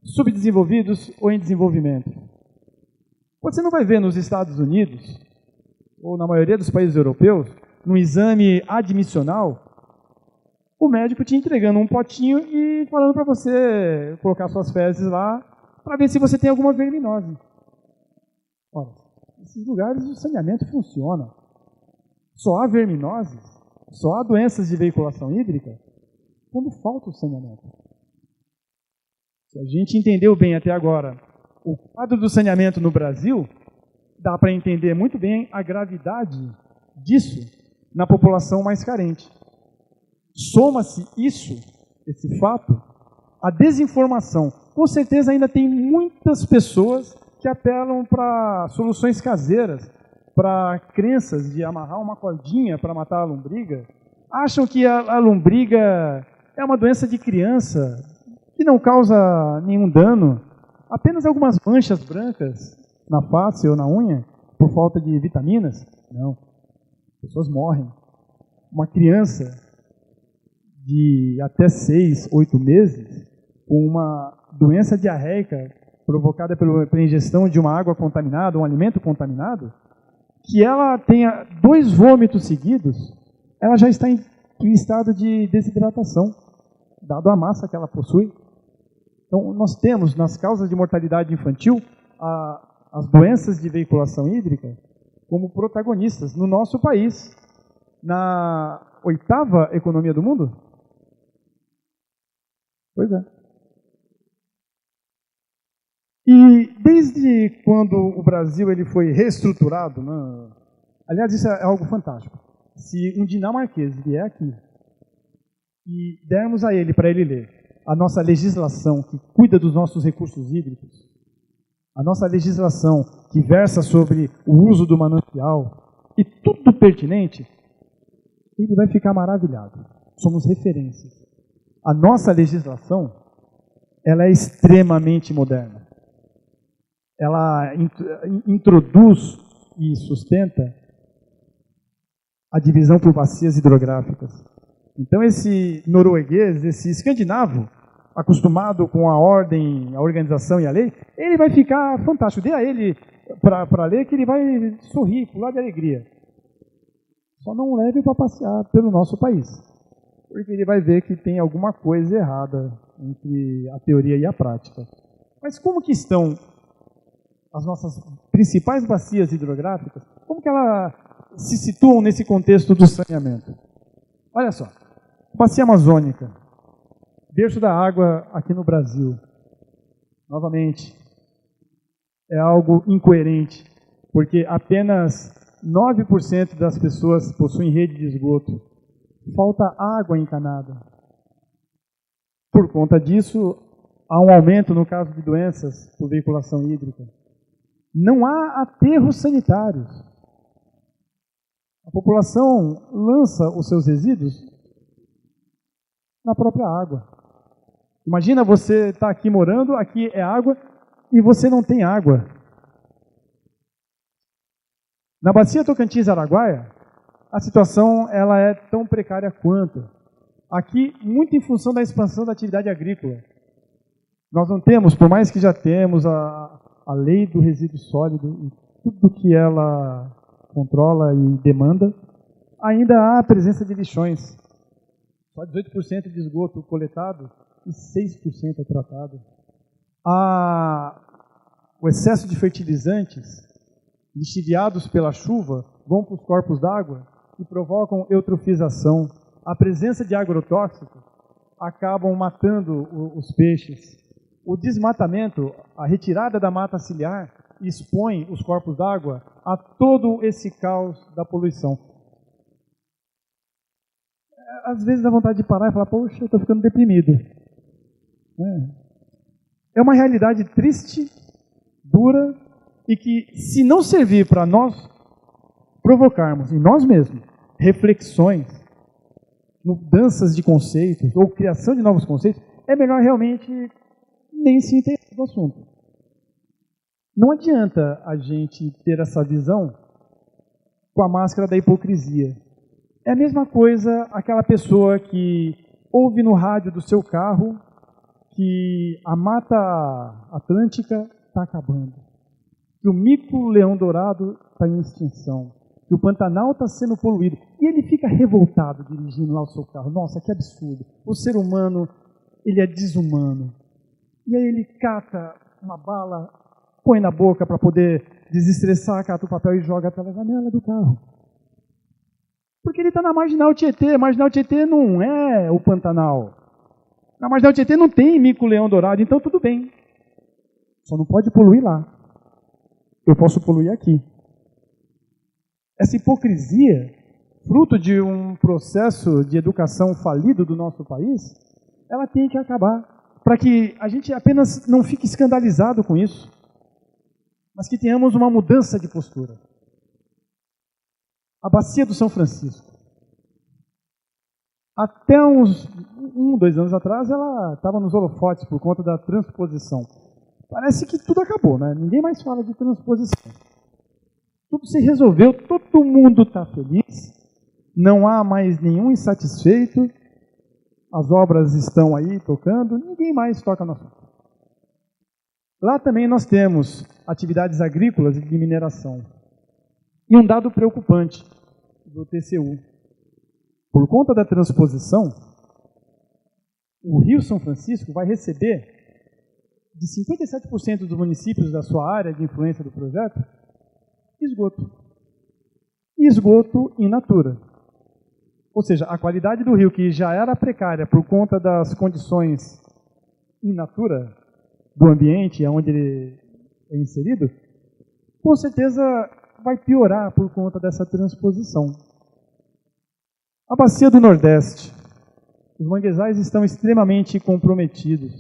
subdesenvolvidos ou em desenvolvimento. Você não vai ver nos Estados Unidos, ou na maioria dos países europeus, no exame admissional, o médico te entregando um potinho e falando para você colocar suas fezes lá para ver se você tem alguma verminose. Ora, nesses lugares o saneamento funciona. Só há verminoses, só há doenças de veiculação hídrica quando falta o saneamento. Se a gente entendeu bem até agora o quadro do saneamento no Brasil, dá para entender muito bem a gravidade disso na população mais carente. Soma-se isso, esse fato, à desinformação. Com certeza ainda tem muitas pessoas que apelam para soluções caseiras, para crenças de amarrar uma cordinha para matar a lombriga. Acham que a lombriga é uma doença de criança, que não causa nenhum dano, apenas algumas manchas brancas na face ou na unha, por falta de vitaminas. Não, pessoas morrem. Uma criança de até 6, 8 meses, com uma doença diarreica provocada pela ingestão de uma água contaminada, um alimento contaminado, que ela tenha 2 vômitos seguidos, ela já está em estado de desidratação, dado a massa que ela possui. Então, nós temos, nas causas de mortalidade infantil, as doenças de veiculação hídrica como protagonistas no nosso país. Na 8ª economia do mundo? Pois é. E desde quando o Brasil ele foi reestruturado, né? Aliás, isso é algo fantástico. Se um dinamarquês vier aqui e dermos a ele, para ele ler, a nossa legislação que cuida dos nossos recursos hídricos, a nossa legislação que versa sobre o uso do manancial e tudo pertinente, ele vai ficar maravilhado. Somos referências. A nossa legislação, ela é extremamente moderna. Ela introduz e sustenta a divisão por bacias hidrográficas. Então esse norueguês, esse escandinavo, acostumado com a ordem, a organização e a lei, ele vai ficar fantástico. Dê a ele para ler que ele vai sorrir, pular de alegria. Só não leve para passear pelo nosso país, porque ele vai ver que tem alguma coisa errada entre a teoria e a prática. Mas como que estão as nossas principais bacias hidrográficas? Como que elas se situam nesse contexto do saneamento? Olha só, bacia amazônica, berço da água aqui no Brasil. Novamente, é algo incoerente, porque apenas 9% das pessoas possuem rede de esgoto. Falta água encanada. Por conta disso, há um aumento no caso de doenças por veiculação hídrica. Não há aterros sanitários. A população lança os seus resíduos na própria água. Imagina você estar aqui morando, aqui é água, e você não tem água. Na bacia Tocantins-Araguaia, a situação ela é tão precária quanto. Aqui, muito em função da expansão da atividade agrícola. Nós não temos, por mais que já temos a lei do resíduo sólido e tudo que ela controla e demanda, ainda há a presença de lixões. Só 18% de esgoto coletado e 6% é tratado. O excesso de fertilizantes lixiviados pela chuva vão para os corpos d'água e provocam eutrofização. A presença de agrotóxicos acabam matando os peixes. O desmatamento, a retirada da mata ciliar, expõe os corpos d'água a todo esse caos da poluição. Às vezes dá vontade de parar e falar, poxa, eu estou ficando deprimido. É uma realidade triste, dura, e que se não servir para nós provocarmos em nós mesmos reflexões, mudanças de conceitos ou criação de novos conceitos, é melhor realmente nem se interessar no assunto. Não adianta a gente ter essa visão com a máscara da hipocrisia. É a mesma coisa aquela pessoa que ouve no rádio do seu carro que a Mata Atlântica está acabando, que o mico-leão-dourado está em extinção, que o Pantanal está sendo poluído. E ele fica revoltado dirigindo lá o seu carro. Nossa, que absurdo. O ser humano, ele é desumano. E aí ele cata uma bala, põe na boca para poder desestressar, cata o papel e joga pela janela do carro. Porque ele está na Marginal Tietê. A Marginal Tietê não é o Pantanal. Na Marginal Tietê não tem mico-leão-dourado, então tudo bem. Só não pode poluir lá. Eu posso poluir aqui. Essa hipocrisia, fruto de um processo de educação falido do nosso país, ela tem que acabar, para que a gente apenas não fique escandalizado com isso, mas que tenhamos uma mudança de postura. A bacia do São Francisco. Até uns 2 anos atrás, ela estava nos holofotes por conta da transposição. Parece que tudo acabou, né? Ninguém mais fala de transposição. Tudo se resolveu, todo mundo está feliz, não há mais nenhum insatisfeito, as obras estão aí tocando, ninguém mais toca no assunto. Lá também nós temos atividades agrícolas e de mineração. E um dado preocupante do TCU. Por conta da transposição, o Rio São Francisco vai receber de 57% dos municípios da sua área de influência do projeto, esgoto. Esgoto in natura. Ou seja, a qualidade do rio, que já era precária por conta das condições in natura, do ambiente onde ele é inserido, com certeza vai piorar por conta dessa transposição. A bacia do Nordeste. Os manguezais estão extremamente comprometidos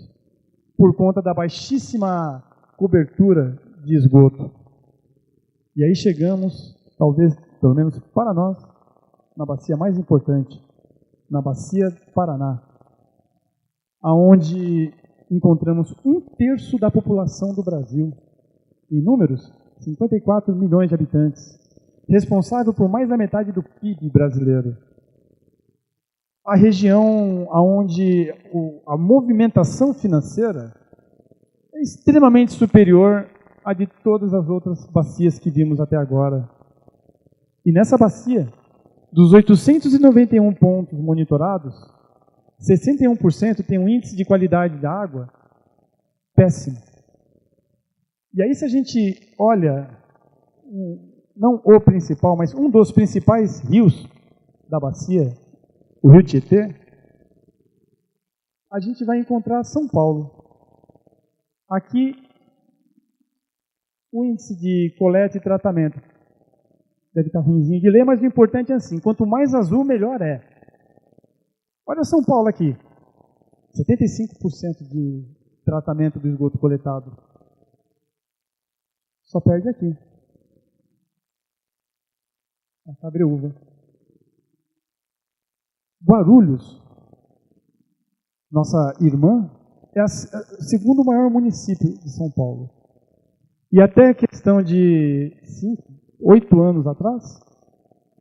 por conta da baixíssima cobertura de esgoto. E aí chegamos, talvez, pelo menos para nós, na bacia mais importante, na Bacia do Paraná, aonde encontramos 1/3 da população do Brasil, em números, 54 milhões de habitantes, responsável por mais da metade do PIB brasileiro. A região onde a movimentação financeira é extremamente superior à de todas as outras bacias que vimos até agora. E nessa bacia, dos 891 pontos monitorados, 61% tem um índice de qualidade da água péssimo. E aí, se a gente olha, não o principal, mas um dos principais rios da bacia, o Rio Tietê, a gente vai encontrar São Paulo. Aqui, o índice de coleta e tratamento deve estar ruimzinho de ler, mas o importante é assim, quanto mais azul, melhor é. Olha São Paulo aqui, 75% de tratamento do esgoto coletado. Só perde aqui. A Cabreúva. Guarulhos, nossa irmã, é o segundo maior município de São Paulo. E até questão de 8 anos atrás,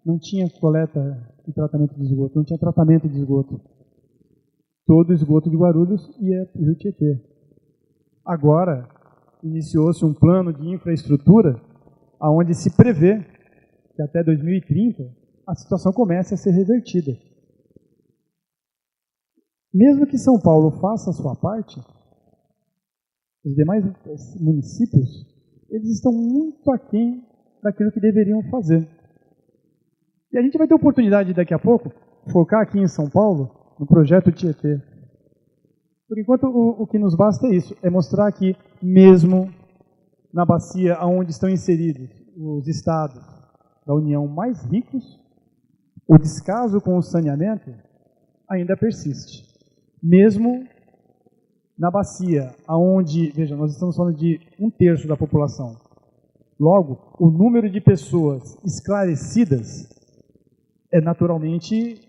não tinha coleta e tratamento de esgoto, não tinha tratamento de esgoto. Todo o esgoto de Guarulhos ia para o Rio Tietê. Agora, iniciou-se um plano de infraestrutura onde se prevê que até 2030 a situação comece a ser revertida. Mesmo que São Paulo faça a sua parte, os demais municípios, eles estão muito aquém daquilo que deveriam fazer. E a gente vai ter oportunidade daqui a pouco focar aqui em São Paulo no projeto Tietê. Por enquanto, o que nos basta é isso, é mostrar que mesmo na bacia onde estão inseridos os estados da União mais ricos, o descaso com o saneamento ainda persiste. Mesmo na bacia onde, veja, nós estamos falando de 1/3 da população. Logo, o número de pessoas esclarecidas é naturalmente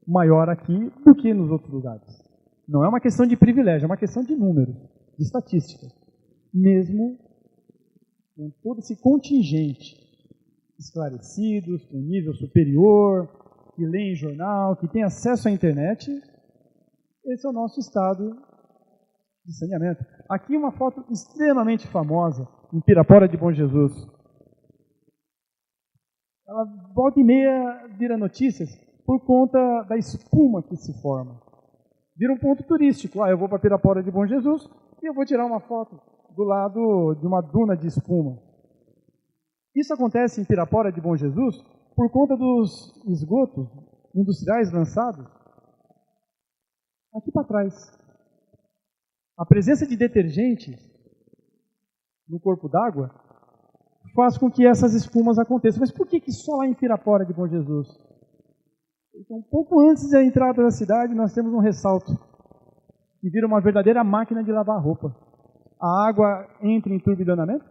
maior aqui do que nos outros lugares. Não é uma questão de privilégio, é uma questão de número, de estatística. Mesmo com todo esse contingente esclarecidos, com nível superior, que lê em jornal, que tem acesso à internet, esse é o nosso estado de saneamento. Aqui uma foto extremamente famosa, em Pirapora de Bom Jesus. Ela volta e meia vira notícias por conta da espuma que se forma. Vira um ponto turístico. Eu vou para Pirapora de Bom Jesus e eu vou tirar uma foto do lado de uma duna de espuma. Isso acontece em Pirapora de Bom Jesus por conta dos esgotos industriais lançados aqui para trás. A presença de detergente no corpo d'água faz com que essas espumas aconteçam. Mas por que só lá em Pirapora de Bom Jesus? Então, um pouco antes da entrada da cidade, nós temos um ressalto que vira uma verdadeira máquina de lavar roupa. A água entra em turbilhonamento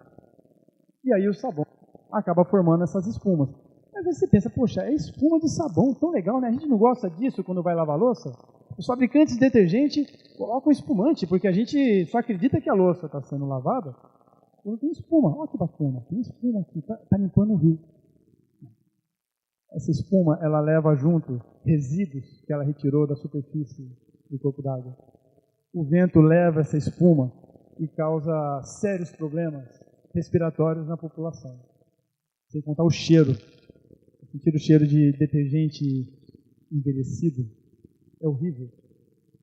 e aí o sabão acaba formando essas espumas. Mas aí você pensa, poxa, é espuma de sabão, tão legal, né? A gente não gosta disso quando vai lavar louça? Os fabricantes de detergente colocam espumante, porque a gente só acredita que a louça está sendo lavada quando tem espuma. Olha que bacana, tem espuma aqui, está limpando o rio. Essa espuma, ela leva junto resíduos que ela retirou da superfície do corpo d'água. O vento leva essa espuma e causa sérios problemas respiratórios na população. Sem contar o cheiro. Sentir o cheiro de detergente envelhecido é horrível.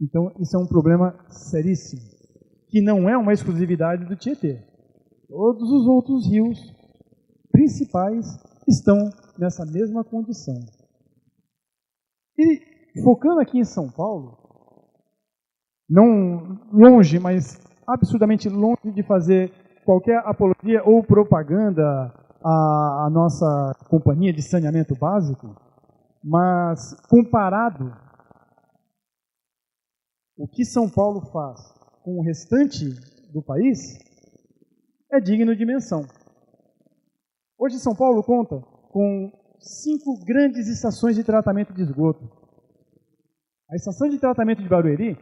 Então, isso é um problema seríssimo, que não é uma exclusividade do Tietê. Todos os outros rios principais estão nessa mesma condição. E, focando aqui em São Paulo, não longe, mas absurdamente longe de fazer qualquer apologia ou propaganda à nossa companhia de saneamento básico, mas comparado o que São Paulo faz com o restante do país, é digno de menção. Hoje São Paulo conta com 5 grandes estações de tratamento de esgoto. A estação de tratamento de Barueri,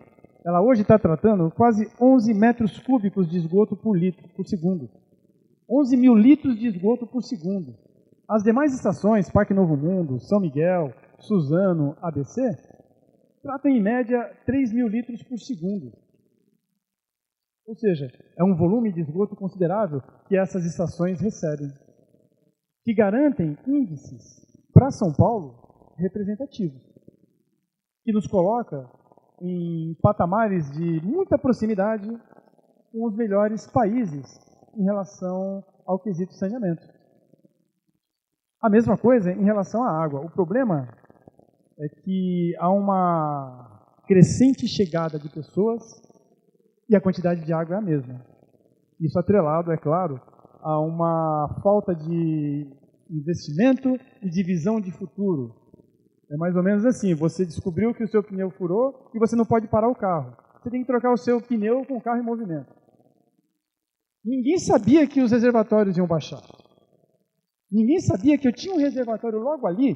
ela hoje está tratando quase 11 metros cúbicos de esgoto por segundo. 11 mil litros de esgoto por segundo. As demais estações, Parque Novo Mundo, São Miguel, Suzano, ABC, tratam em média 3 mil litros por segundo. Ou seja, é um volume de esgoto considerável que essas estações recebem, que garantem índices para São Paulo representativos, que nos coloca em patamares de muita proximidade com os melhores países em relação ao quesito saneamento. A mesma coisa em relação à água. O problema é que há uma crescente chegada de pessoas e a quantidade de água é a mesma. Isso atrelado, é claro, a uma falta de investimento e de visão de futuro. É mais ou menos assim, você descobriu que o seu pneu furou e você não pode parar o carro. Você tem que trocar o seu pneu com o carro em movimento. Ninguém sabia que os reservatórios iam baixar. Ninguém sabia que eu tinha um reservatório logo ali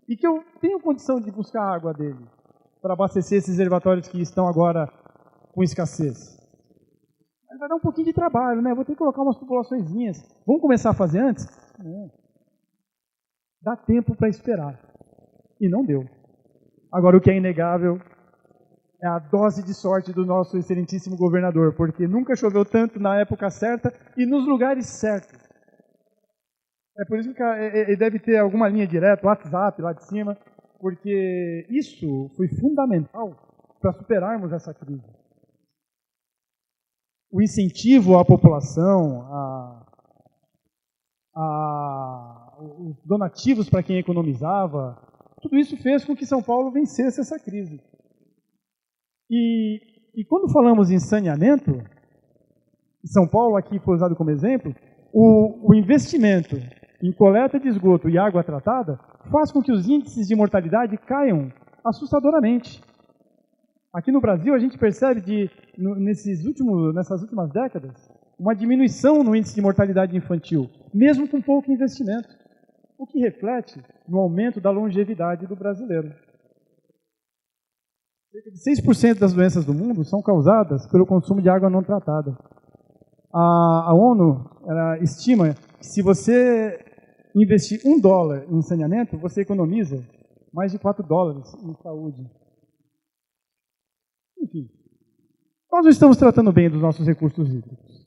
e que eu tenho condição de buscar a água dele para abastecer esses reservatórios que estão agora com escassez. Mas vai dar um pouquinho de trabalho, né? Vou ter que colocar umas tubulaçõezinhas. Vamos começar a fazer antes? Não. Dá tempo para esperar. E não deu. Agora, o que é inegável é a dose de sorte do nosso excelentíssimo governador, porque nunca choveu tanto na época certa e nos lugares certos. É por isso que ele deve ter alguma linha direta, WhatsApp lá de cima, porque isso foi fundamental para superarmos essa crise. O incentivo à população, os donativos para quem economizava, tudo isso fez com que São Paulo vencesse essa crise. E quando falamos em saneamento, São Paulo aqui foi usado como exemplo, o investimento em coleta de esgoto e água tratada faz com que os índices de mortalidade caiam assustadoramente. Aqui no Brasil, a gente percebe nessas últimas décadas uma diminuição no índice de mortalidade infantil, mesmo com pouco investimento, o que reflete no aumento da longevidade do brasileiro. Cerca de 6% das doenças do mundo são causadas pelo consumo de água não tratada. A ONU estima que se você investir $1 em saneamento, você economiza mais de $4 em saúde. Enfim, nós não estamos tratando bem dos nossos recursos hídricos.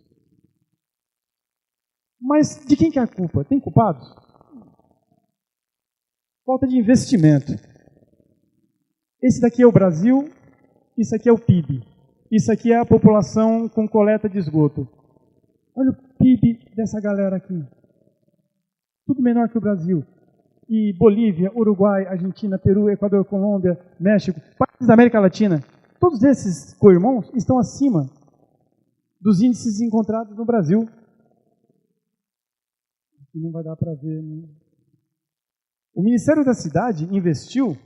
Mas de quem que é a culpa? Tem culpados? Falta de investimento. Esse daqui é o Brasil, isso aqui é o PIB. Isso aqui é a população com coleta de esgoto. Olha o PIB dessa galera aqui. Tudo menor que o Brasil. E Bolívia, Uruguai, Argentina, Peru, Equador, Colômbia, México, países da América Latina, todos esses co-irmãos estão acima dos índices encontrados no Brasil. Aqui não vai dar para ver, né? O Ministério da Cidade investiu,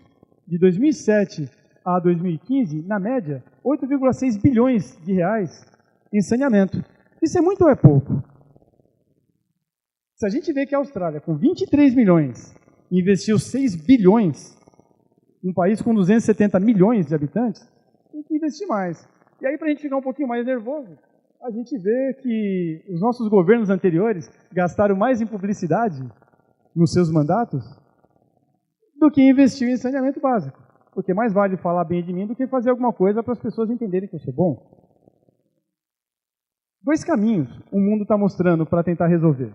de 2007 a 2015, na média, 8,6 bilhões de reais em saneamento. Isso é muito ou é pouco? Se a gente vê que a Austrália, com 23 milhões, investiu 6 bilhões, um país com 270 milhões de habitantes, tem que investir mais. E aí, para a gente ficar um pouquinho mais nervoso, a gente vê que os nossos governos anteriores gastaram mais em publicidade nos seus mandatos do que investir em saneamento básico. Porque mais vale falar bem de mim do que fazer alguma coisa para as pessoas entenderem que eu sou bom. 2 caminhos o mundo está mostrando para tentar resolver.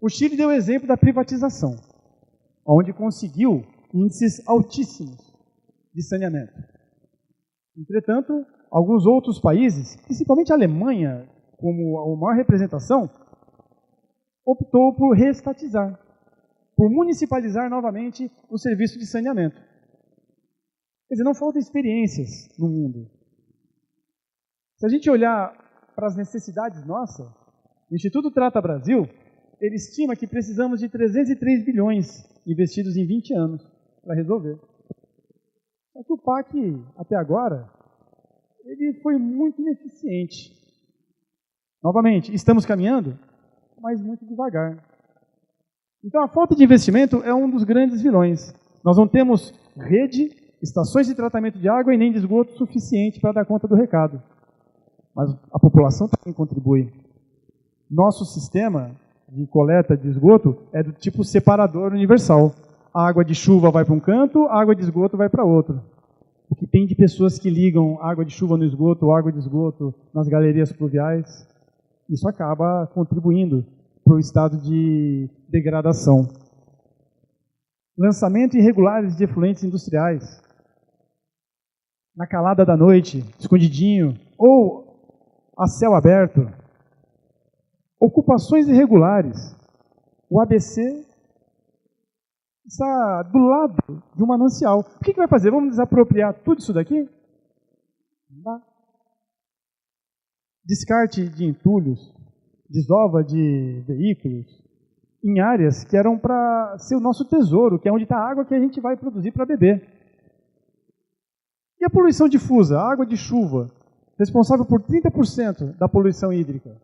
O Chile deu o exemplo da privatização, onde conseguiu índices altíssimos de saneamento. Entretanto, alguns outros países, principalmente a Alemanha, como a maior representação, optou por reestatizar, por municipalizar novamente o serviço de saneamento. Quer dizer, não faltam experiências no mundo. Se a gente olhar para as necessidades nossas, o Instituto Trata Brasil, ele estima que precisamos de 303 bilhões investidos em 20 anos para resolver. Só que o PAC, até agora, ele foi muito ineficiente. Novamente, estamos caminhando, mas muito devagar. Então, a falta de investimento é um dos grandes vilões. Nós não temos rede, estações de tratamento de água e nem de esgoto suficiente para dar conta do recado. Mas a população também contribui. Nosso sistema de coleta de esgoto é do tipo separador universal. A água de chuva vai para um canto, a água de esgoto vai para outro. O que tem de pessoas que ligam água de chuva no esgoto ou água de esgoto nas galerias pluviais, isso acaba contribuindo para o estado de degradação. Lançamento irregulares de efluentes industriais. Na calada da noite, escondidinho, ou a céu aberto. Ocupações irregulares. O ABC está do lado de um manancial. O que vai fazer? Vamos desapropriar tudo isso daqui? Não dá. Descarte de entulhos, desova de veículos, em áreas que eram para ser o nosso tesouro, que é onde está a água que a gente vai produzir para beber. E a poluição difusa, a água de chuva, responsável por 30% da poluição hídrica.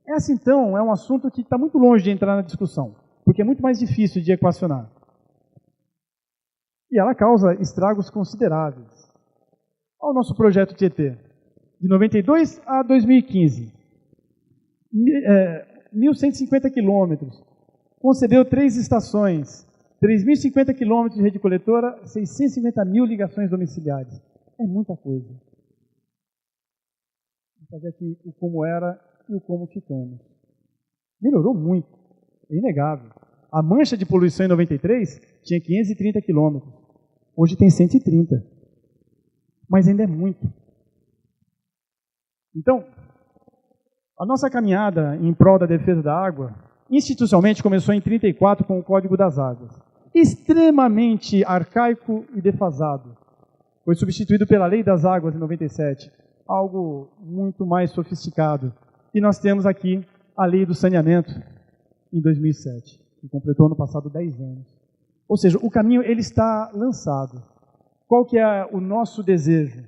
Essa, então, é um assunto que está muito longe de entrar na discussão, porque é muito mais difícil de equacionar. E ela causa estragos consideráveis. Olha o nosso projeto Tietê. De 92 a 2015. 1.150 quilômetros. Concedeu 3 estações, 3.050 quilômetros de rede coletora, 650 mil ligações domiciliares. É muita coisa. Vou fazer aqui o como era e o como ficamos. Melhorou muito, é inegável. A mancha de poluição em 93 tinha 530 quilômetros. Hoje tem 130. Mas ainda é muito. Então, a nossa caminhada em prol da defesa da água, institucionalmente começou em 34 com o Código das Águas. Extremamente arcaico e defasado. Foi substituído pela Lei das Águas em 97. Algo muito mais sofisticado. E nós temos aqui a Lei do Saneamento em 2007, que completou ano passado 10 anos. Ou seja, o caminho ele está lançado. Qual que é o nosso desejo?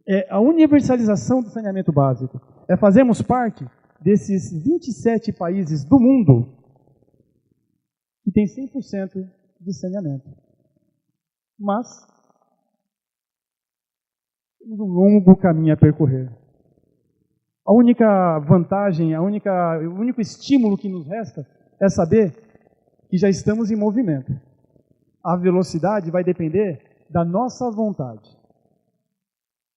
É a universalização do saneamento básico. É fazermos parte desses 27 países do mundo que tem 100% de saneamento. Mas temos um longo caminho a percorrer. A única vantagem, o único estímulo que nos resta é saber que já estamos em movimento. A velocidade vai depender da nossa vontade.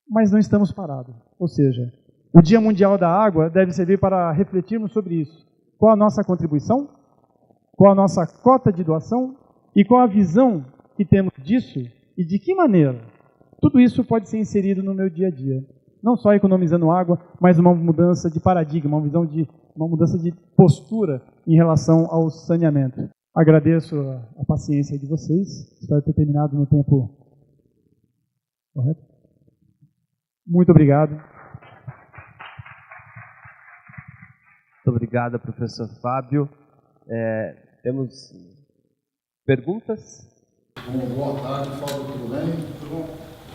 Mas não estamos parados. Ou seja, o Dia Mundial da Água deve servir para refletirmos sobre isso. Qual a nossa contribuição? Qual a nossa cota de doação? E qual a visão que temos disso? E de que maneira? Tudo isso pode ser inserido no meu dia a dia. Não só economizando água, mas uma mudança de paradigma, uma mudança de postura em relação ao saneamento. Agradeço a paciência de vocês. Espero ter terminado no tempo correto. Muito obrigado. Muito obrigado, professor Fábio. Temos perguntas? Bom, boa tarde, Fábio, tudo bem? Tudo bom?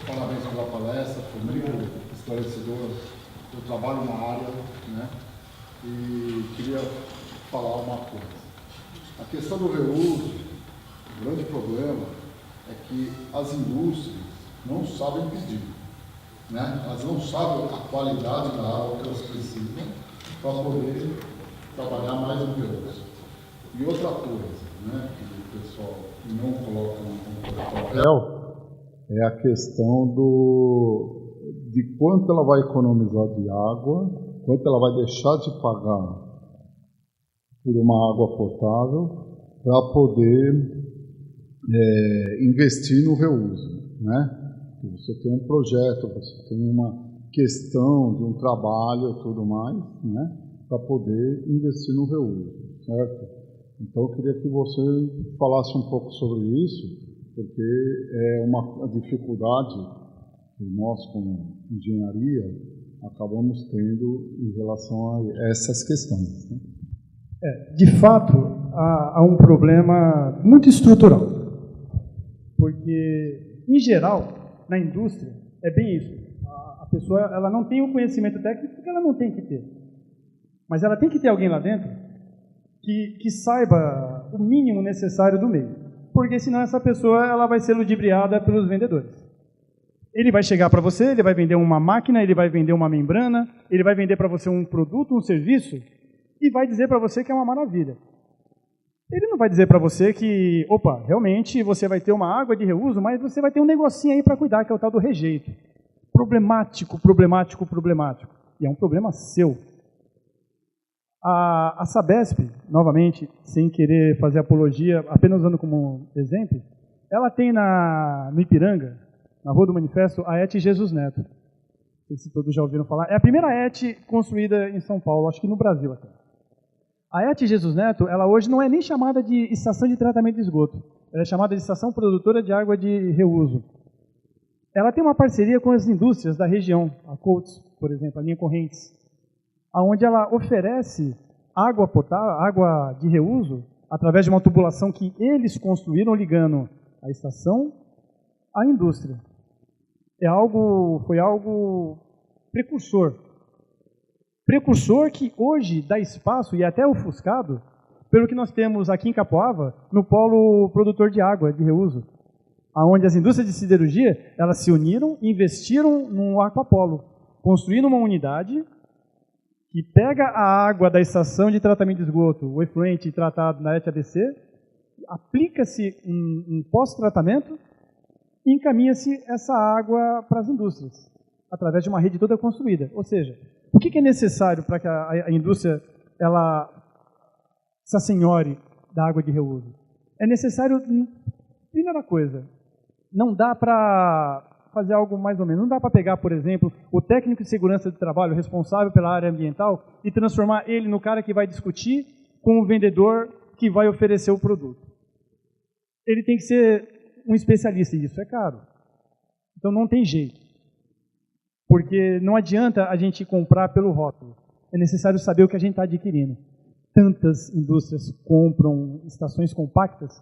Parabéns pela palestra, foi muito esclarecedor. Eu trabalho na área, né? E queria falar uma coisa. A questão do reuso, o grande problema é que as indústrias não sabem pedir, né? Elas não sabem a qualidade da água que elas precisam para poder trabalhar mais no reuso. E outra coisa, né, que o pessoal não coloca no papel, é a questão de quanto ela vai economizar de água, quanto ela vai deixar de pagar por uma água potável para poder investir no reuso, né? Você tem um projeto, você tem uma questão de um trabalho e tudo mais, né? Para poder investir no reuso, certo? Então eu queria que você falasse um pouco sobre isso, porque é uma dificuldade que nós, como engenharia, acabamos tendo em relação a essas questões. Né? De fato, há um problema muito estrutural, porque, em geral, na indústria, é bem isso. A pessoa ela não tem o conhecimento técnico porque ela não tem que ter, mas ela tem que ter alguém lá dentro que saiba o mínimo necessário do meio, porque senão essa pessoa ela vai ser ludibriada pelos vendedores. Ele vai chegar para você, ele vai vender uma máquina, ele vai vender uma membrana, ele vai vender para você um produto, um serviço, e vai dizer para você que é uma maravilha. Ele não vai dizer para você que, opa, realmente você vai ter uma água de reuso, mas você vai ter um negocinho aí para cuidar, que é o tal do rejeito. Problemático, problemático, problemático. E é um problema seu. A Sabesp, novamente, sem querer fazer apologia, apenas usando como exemplo, ela tem no Ipiranga, na Rua do Manifesto, a ET Jesus Neto. Não sei se todos já ouviram falar. É a primeira ET construída em São Paulo, acho que no Brasil até. A ET Jesus Neto, ela hoje não é nem chamada de estação de tratamento de esgoto. Ela é chamada de estação produtora de água de reuso. Ela tem uma parceria com as indústrias da região, a Coates, por exemplo, a linha Correntes, onde ela oferece água potável, água de reuso, através de uma tubulação que eles construíram ligando a estação à indústria. Foi algo precursor. Precursor que hoje dá espaço, e até ofuscado, pelo que nós temos aqui em Capoava, no polo produtor de água de reuso, onde as indústrias de siderurgia elas se uniram e investiram no aquapolo, construindo uma unidade que pega a água da estação de tratamento de esgoto, o efluente tratado na ET-ABC, aplica-se um pós-tratamento e encaminha-se essa água para as indústrias, através de uma rede toda construída. Ou seja, o que é necessário para que a indústria ela se assenhore da água de reuso? É necessário, primeira coisa, não dá para fazer algo mais ou menos. Não dá para pegar, por exemplo, o técnico de segurança do trabalho responsável pela área ambiental e transformar ele no cara que vai discutir com o vendedor que vai oferecer o produto. Ele tem que ser um especialista, e isso é caro. Então não tem jeito. Porque não adianta a gente comprar pelo rótulo. É necessário saber o que a gente está adquirindo. Tantas indústrias compram estações compactas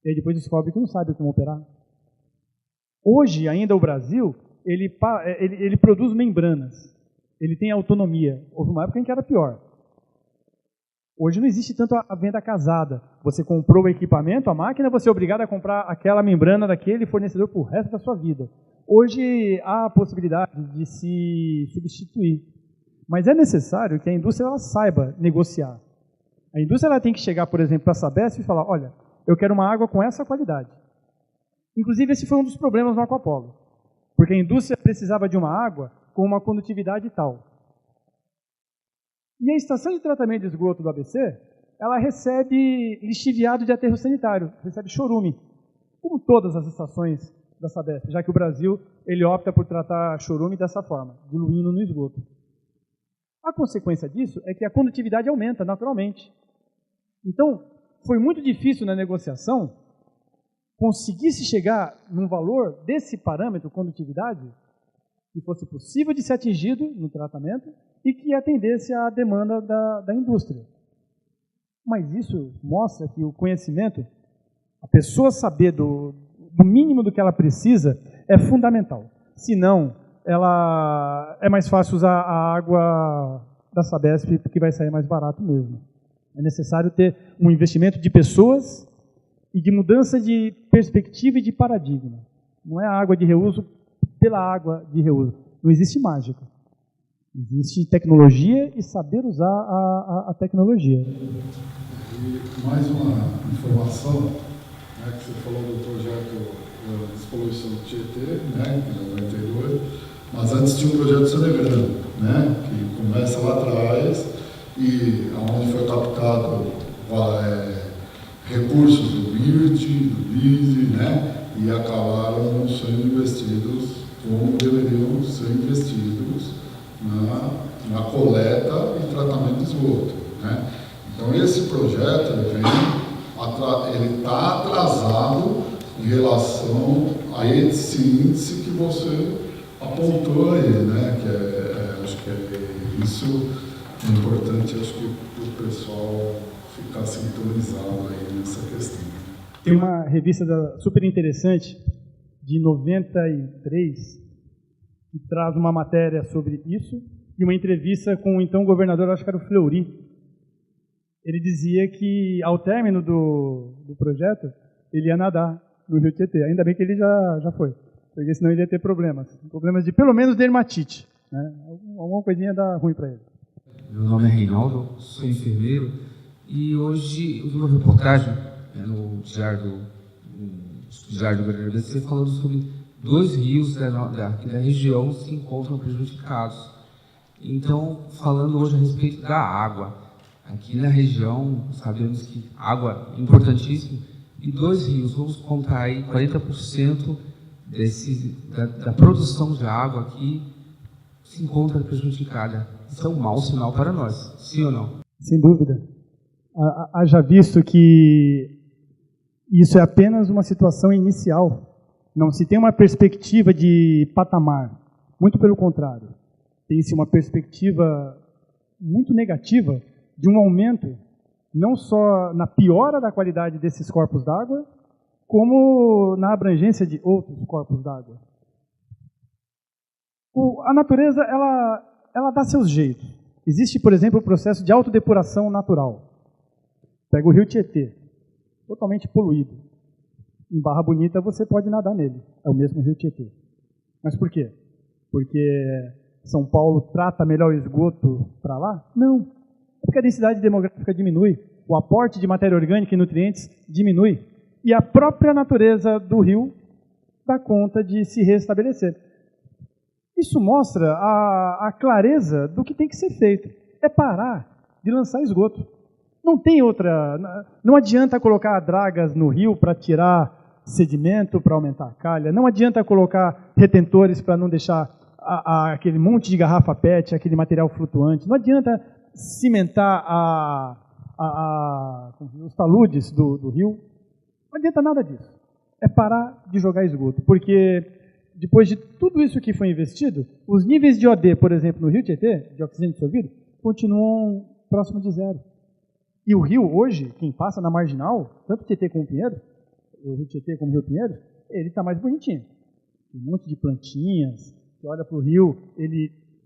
e aí depois descobre que não sabe como operar. Hoje, ainda o Brasil, ele produz membranas. Ele tem autonomia. Houve uma época em que era pior. Hoje não existe tanto a venda casada. Você comprou o equipamento, a máquina, você é obrigado a comprar aquela membrana daquele fornecedor para o resto da sua vida. Hoje há a possibilidade de se substituir. Mas é necessário que a indústria ela saiba negociar. A indústria ela tem que chegar, por exemplo, para a Sabesp e falar, olha, eu quero uma água com essa qualidade. Inclusive, esse foi um dos problemas no Aquapolo, porque a indústria precisava de uma água com uma condutividade tal. E a estação de tratamento de esgoto do ABC, ela recebe lixiviado de aterro sanitário, recebe chorume, como todas as estações da Sabesp, já que o Brasil ele opta por tratar chorume dessa forma, diluindo no esgoto. A consequência disso é que a condutividade aumenta naturalmente. Então, foi muito difícil na negociação conseguir se chegar num valor desse parâmetro, condutividade, que fosse possível de ser atingido no tratamento e que atendesse à demanda da indústria. Mas isso mostra que o conhecimento, a pessoa saber do mínimo do que ela precisa, é fundamental. Senão, é mais fácil usar a água da Sabesp, porque vai sair mais barato mesmo. É necessário ter um investimento de pessoas e de mudança de perspectiva e de paradigma. Não é a água de reuso pela água de reuso. Não existe mágica. Existe tecnologia e saber usar a tecnologia. E mais uma informação, né, que você falou do projeto de despoluição do Tietê, né, que é 92, mas antes tinha um projeto Ceregrano, né, que começa lá atrás e onde foi captado recursos do BIRD, do BISE, né, e acabaram não sendo investidos como deveriam ser investidos na coleta e tratamento de esgoto, né. Então esse projeto ele está atrasado em relação a esse índice que você apontou aí, né, que é Isso é importante, acho que o pessoal ficar sintonizado aí nessa questão. Tem uma revista super interessante, de 93, que traz uma matéria sobre isso, e uma entrevista com o então governador, acho que era o Fleury. Ele dizia que, ao término do projeto, ele ia nadar no Rio Tietê. Ainda bem que ele já foi, porque senão ele ia ter problemas de, pelo menos, dermatite, né? Alguma coisinha dá ruim para ele. Meu nome é Reinaldo, sou enfermeiro, e hoje eu vi uma reportagem no Diário do Grande ABC falando sobre 2 rios aqui da região se encontram prejudicados. Então, falando hoje a respeito da água, aqui na região sabemos que água é importantíssima, e 2 rios, vamos contar aí 40% da produção de água aqui se encontra prejudicada. Isso é um mau sinal para nós, sim ou não? Sem dúvida. Haja visto que isso é apenas uma situação inicial. Não se tem uma perspectiva de patamar. Muito pelo contrário. Tem-se uma perspectiva muito negativa de um aumento, não só na piora da qualidade desses corpos d'água, como na abrangência de outros corpos d'água. A natureza, ela dá seus jeitos. Existe, por exemplo, o processo de autodepuração natural. Pega o rio Tietê, totalmente poluído. Em Barra Bonita você pode nadar nele, é o mesmo rio Tietê. Mas por quê? Porque São Paulo trata melhor o esgoto para lá? Não. É porque a densidade demográfica diminui, o aporte de matéria orgânica e nutrientes diminui, e a própria natureza do rio dá conta de se restabelecer. Isso mostra a clareza do que tem que ser feito. É parar de lançar esgoto. Não tem outra. Não adianta colocar dragas no rio para tirar sedimento, para aumentar a calha. Não adianta colocar retentores para não deixar aquele monte de garrafa PET, aquele material flutuante. Não adianta cimentar os taludes do rio. Não adianta nada disso. É parar de jogar esgoto. Porque depois de tudo isso que foi investido, os níveis de OD, por exemplo, no rio Tietê, de oxigênio dissolvido, continuam próximo de 0. E o rio hoje, quem passa na marginal, tanto o Tietê como o Pinheiro, o rio Tietê como o rio Pinheiro, ele está mais bonitinho. Tem um monte de plantinhas. Você olha para o rio,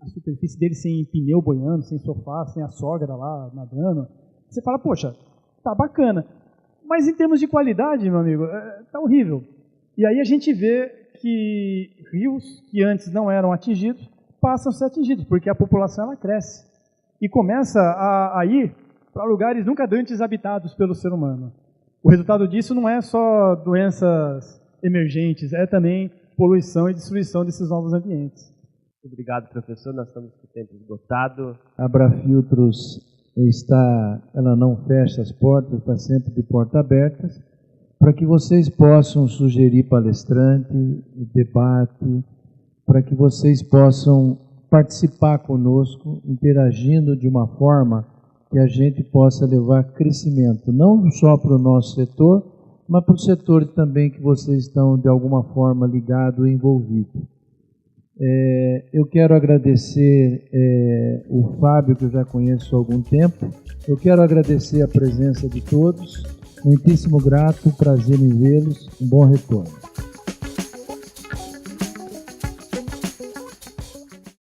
a superfície dele sem pneu boiando, sem sofá, sem a sogra lá nadando. Você fala, poxa, tá bacana. Mas em termos de qualidade, meu amigo, tá horrível. E aí a gente vê que rios que antes não eram atingidos, passam a ser atingidos, porque a população ela cresce. E começa a ir para lugares nunca antes habitados pelo ser humano. O resultado disso não é só doenças emergentes, é também poluição e destruição desses novos ambientes. Obrigado, professor. Nós estamos com o tempo esgotado. A Abrafiltros ela não fecha as portas, está sempre de porta abertas, para que vocês possam sugerir palestrante, debate, para que vocês possam participar conosco, interagindo de uma forma que a gente possa levar crescimento, não só para o nosso setor, mas para o setor também que vocês estão, de alguma forma, ligados e envolvidos. Eu quero agradecer o Fábio, que eu já conheço há algum tempo. Eu quero agradecer a presença de todos. Muitíssimo grato, prazer em vê-los. Um bom retorno.